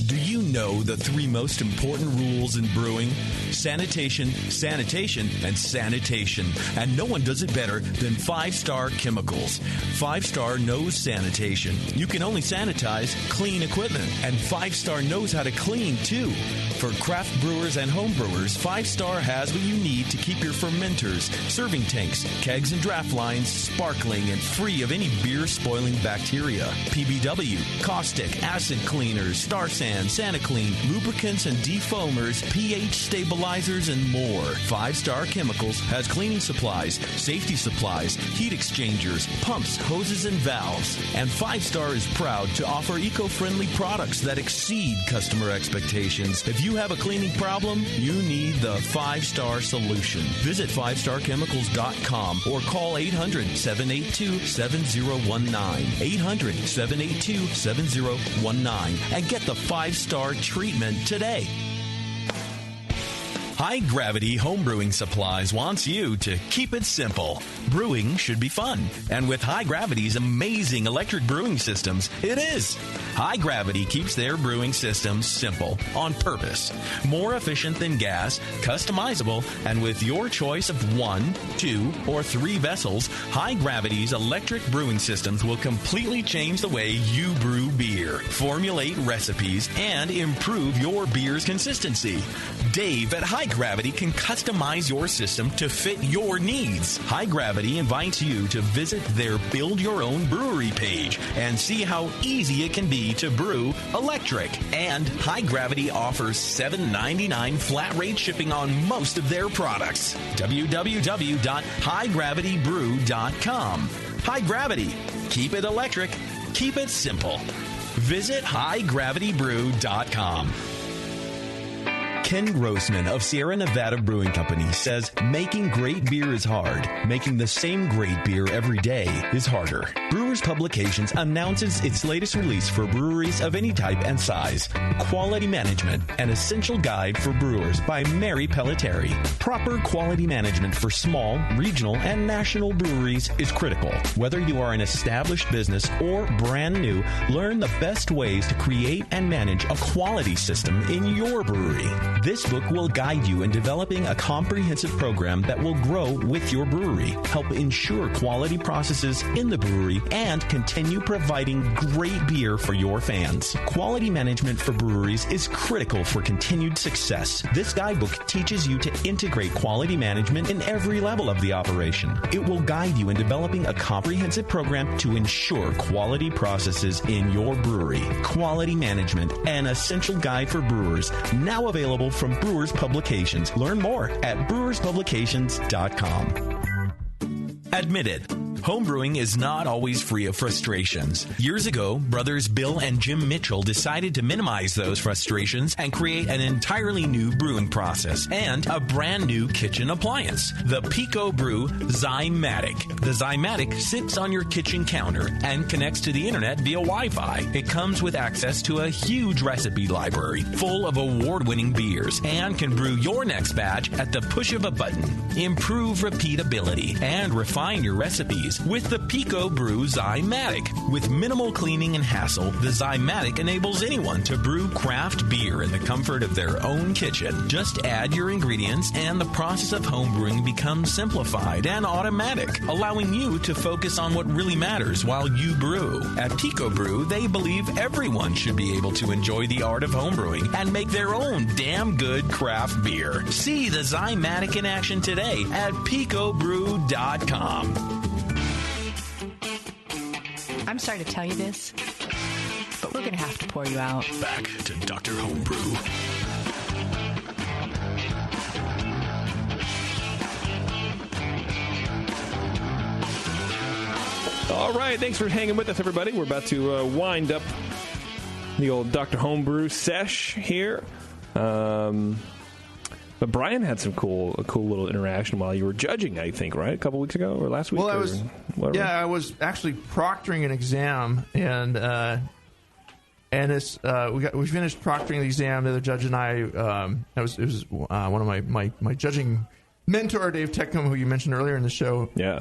Do you know the three most important rules in brewing? Sanitation, sanitation, and sanitation. And no one does it better than 5-Star Chemicals. 5-Star knows sanitation. You can only sanitize clean equipment. And 5-Star knows how to clean, too. For craft brewers and home brewers, 5-Star has what you need to keep your fermenters, serving tanks, kegs, and draft lines sparkling and free of any beer-spoiling bacteria. PBW, caustic, acid cleaners, Star Sand, SaniClean, lubricants and defoamers, pH stabilizers, and more. 5-Star Chemicals has cleaning supplies, safety supplies, heat exchangers, pumps, hoses, and valves. And 5-Star is proud to offer eco-friendly products that exceed customer expectations. If you have a cleaning problem, you need the 5-Star solution. Visit 5starchemicals.com or call 800-782-7019. 800-782-7019 and get the 5-Star treatment today. High Gravity Homebrewing Supplies wants you to keep it simple. Brewing should be fun. And with High Gravity's amazing electric brewing systems, it is. High Gravity keeps their brewing systems simple on purpose. More efficient than gas, customizable, and with your choice of 1, 2, or 3 vessels, High Gravity's electric brewing systems will completely change the way you brew beer, formulate recipes, and improve your beer's consistency. Dave at High Gravity can customize your system to fit your needs. High Gravity invites you to visit their Build Your Own Brewery page and see how easy it can be to brew electric. And High Gravity offers $7.99 flat rate shipping on most of their products. www.highdgravitybrew.com. High Gravity. Keep it electric. Keep it simple. Visit highdgravitybrew.com. Ken Grossman of Sierra Nevada Brewing Company says making great beer is hard. Making the same great beer every day is harder. Brewers Publications announces its latest release for breweries of any type and size. Quality Management, an essential guide for brewers by Mary Pelletieri. Proper quality management for small, regional, and national breweries is critical. Whether you are an established business or brand new, learn the best ways to create and manage a quality system in your brewery. This book will guide you in developing a comprehensive program that will grow with your brewery, help ensure quality processes in the brewery, and continue providing great beer for your fans. Quality management for breweries is critical for continued success. This guidebook teaches you to integrate quality management in every level of the operation. It will guide you in developing a comprehensive program to ensure quality processes in your brewery. Quality Management, an essential guide for brewers, now available from Brewers Publications. Learn more at brewerspublications.com. Admitted, homebrewing is not always free of frustrations. Years ago, brothers Bill and Jim Mitchell decided to minimize those frustrations and create an entirely new brewing process and a brand new kitchen appliance, the Pico Brew Zymatic. The Zymatic sits on your kitchen counter and connects to the internet via Wi-Fi. It comes with access to a huge recipe library full of award-winning beers and can brew your next batch at the push of a button. Improve repeatability and refine your recipes with the Pico Brew Zymatic. With minimal cleaning and hassle, the Zymatic enables anyone to brew craft beer in the comfort of their own kitchen. Just add your ingredients and the process of homebrewing becomes simplified and automatic, allowing you to focus on what really matters while you brew. At Pico Brew, they believe everyone should be able to enjoy the art of homebrewing and make their own damn good craft beer. See the Zymatic in action today at picobrew.com. I'm sorry to tell you this, but we're going to have to pour you out. Back to Dr. Homebrew. All right, thanks for hanging with us, everybody. We're about to wind up the old Dr. Homebrew sesh here. But Brian had some cool little interaction while you were judging, I think, right? A couple weeks ago or last week? Well, I was actually proctoring an exam, and it's we finished proctoring the exam. The other judge and I, it was one of my judging mentor, Dave Teckham, who you mentioned earlier in the show. Yeah.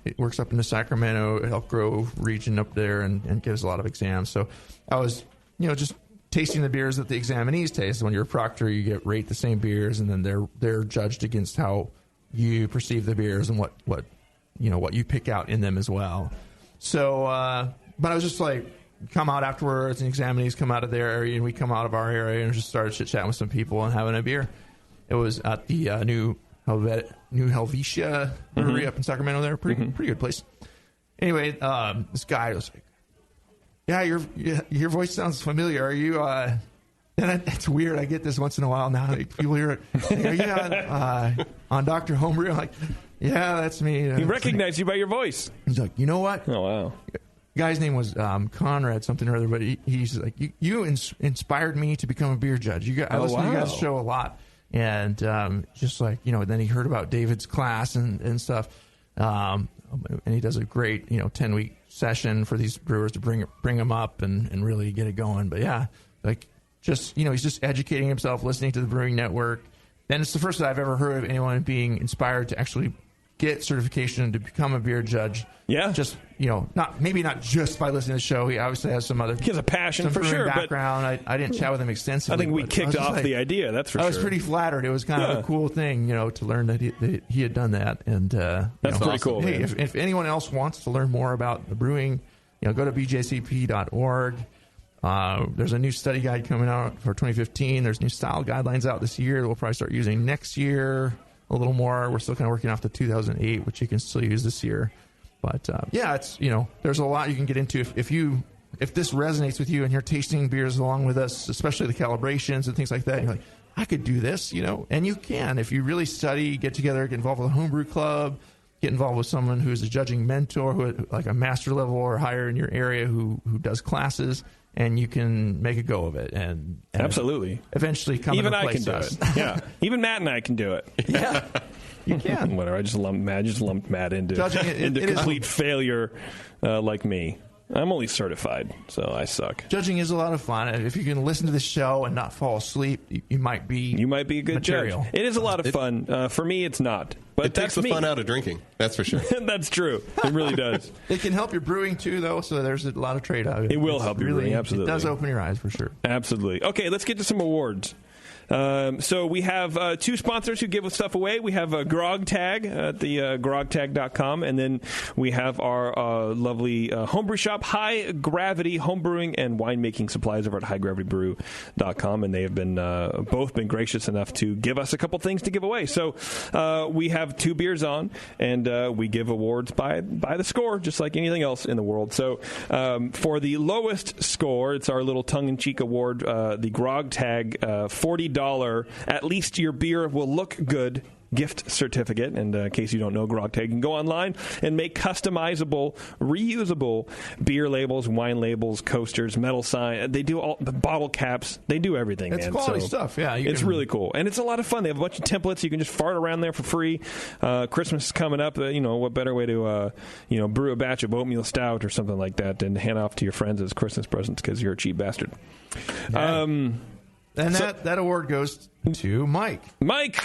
It works up in the Sacramento, Elk Grove region up there, and gives a lot of exams. So I was, just tasting the beers that the examinees taste. When you're a proctor, you rate the same beers, and then they're judged against how you perceive the beers and what you pick out in them as well. So, but I was just like, come out afterwards, and examinees come out of their area, and we come out of our area, and just started chit chatting with some people and having a beer. It was at the New Helvetia Brewery up in Sacramento. There, pretty good place. Anyway, this guy was like, "Yeah, your voice sounds familiar. Are you?" And it's weird. I get this once in a while now. Like, people hear it. Are you on Dr. Homebrew? I'm like, yeah, that's me. He recognized you by your voice. He's like, you know what? Oh wow. The guy's name was Conrad something or other, but he's like, you inspired me to become a beer judge. I listen to you guys' show a lot, and just like then he heard about David's class and stuff, and he does a great 10-week session for these brewers to bring them up and really get it going. But yeah, like just he's just educating himself, listening to the Brewing Network. And it's the first that I've ever heard of anyone being inspired to actually get certification to become a beer judge. Yeah, just not just by listening to the show. He obviously has some other. He has a passion for sure. Background. I didn't chat with him extensively. I think we kicked off the idea. That's for sure. I was pretty flattered. It was kind of a cool thing, to learn that he had done that. And that's pretty cool. Hey, if anyone else wants to learn more about the brewing, go to bjcp.org. There's a new study guide coming out for 2015. There's new style guidelines out this year that we'll probably start using next year a little more. We're still kind of working off the 2008, which you can still use this year. But it's there's a lot you can get into if this resonates with you and you're tasting beers along with us, especially the calibrations and things like that. You're like, I could do this, and you can if you really study, get together, get involved with a homebrew club, get involved with someone who's a judging mentor, who like a master level or higher in your area who does classes. And you can make a go of it, and absolutely, eventually come. Even and I replace can us. do it. Yeah, even Matt and I can do it. Yeah, you can. Whatever. I just lumped Matt into complete failure, like me. I'm only certified, so I suck. Judging is a lot of fun. If you can listen to the show and not fall asleep, you might be a good material. judge. It is a lot of fun. For me, it's not. But it takes the fun out of drinking. That's for sure. That's true. It really does. It can help your brewing too, though. So there's a lot of trade-off. It will help your brewing. Absolutely, it does open your eyes for sure. Absolutely. Okay, let's get to some awards. So we have two sponsors who give us stuff away. We have Grog Tag at the grogtag.com, and then we have our lovely homebrew shop, High Gravity Homebrewing and Winemaking Supplies over at highgravitybrew.com, and they have been both been gracious enough to give us a couple things to give away. So we have 2 beers on, and we give awards by the score, just like anything else in the world. So for the lowest score, it's our little tongue-in-cheek award, the Grog Tag $40 at least your beer will look good gift certificate. And in case you don't know Grog Tag, you can go online and make customizable, reusable beer labels, wine labels, coasters, metal sign. They do all the bottle caps. They do everything. It's man. quality stuff. Yeah, it's really cool, and it's a lot of fun. They have a bunch of templates. You can just fart around there for free. Christmas is coming up. What better way to brew a batch of oatmeal stout or something like that and hand off to your friends as Christmas presents because you're a cheap bastard. Yeah. That award goes to Mike. Mike,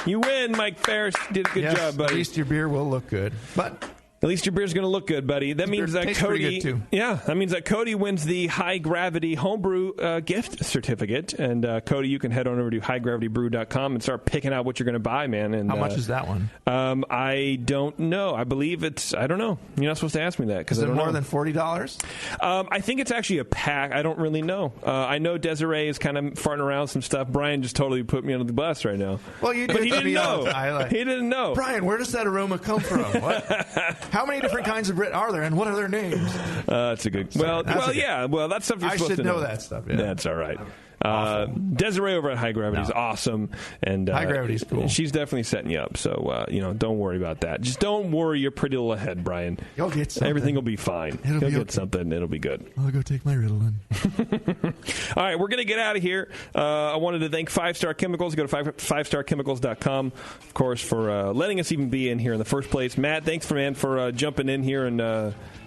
you win. Mike Ferris did a good job, buddy. At least your beer will look good. But at least your beer's going to look good, buddy. That means that Cody, that means that Cody wins the High Gravity Homebrew gift certificate. And Cody, you can head on over to highgravitybrew.com and start picking out what you're going to buy, man. And how much is that one? I don't know. I believe I don't know. You're not supposed to ask me that because is it more than $40? I think it's actually a pack. I don't really know. I know Desiree is kind of farting around some stuff. Brian just totally put me under the bus right now. Well, you did. But he didn't know. He didn't know. Brian, where does that aroma come from? What? How many different kinds of Brit are there, and what are their names? That's a good. Well, that's stuff you're supposed to know. I should know that stuff. Yeah. That's all right. Desiree over at High Gravity is awesome, and High Gravity's cool. She's definitely setting you up. So don't worry about that. Just don't worry your pretty little head, Brian. You'll get something. Everything will be fine. You'll get something. It'll be good. I'll go take my Ritalin. All right, we're gonna get out of here. I wanted to thank 5 Star Chemicals. Go to 5starchemicals.com, of course, for letting us even be in here in the first place. Matt, thanks for jumping in here and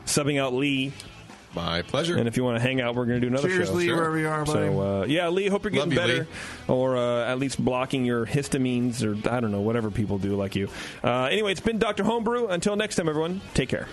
subbing out Lee. My pleasure. And if you want to hang out, we're going to do another Cheers, show. Lee, wherever you are, buddy. So, Lee, hope you're getting better. Lee. Or at least blocking your histamines or, I don't know, whatever people do like you. Anyway, it's been Dr. Homebrew. Until next time, everyone, take care.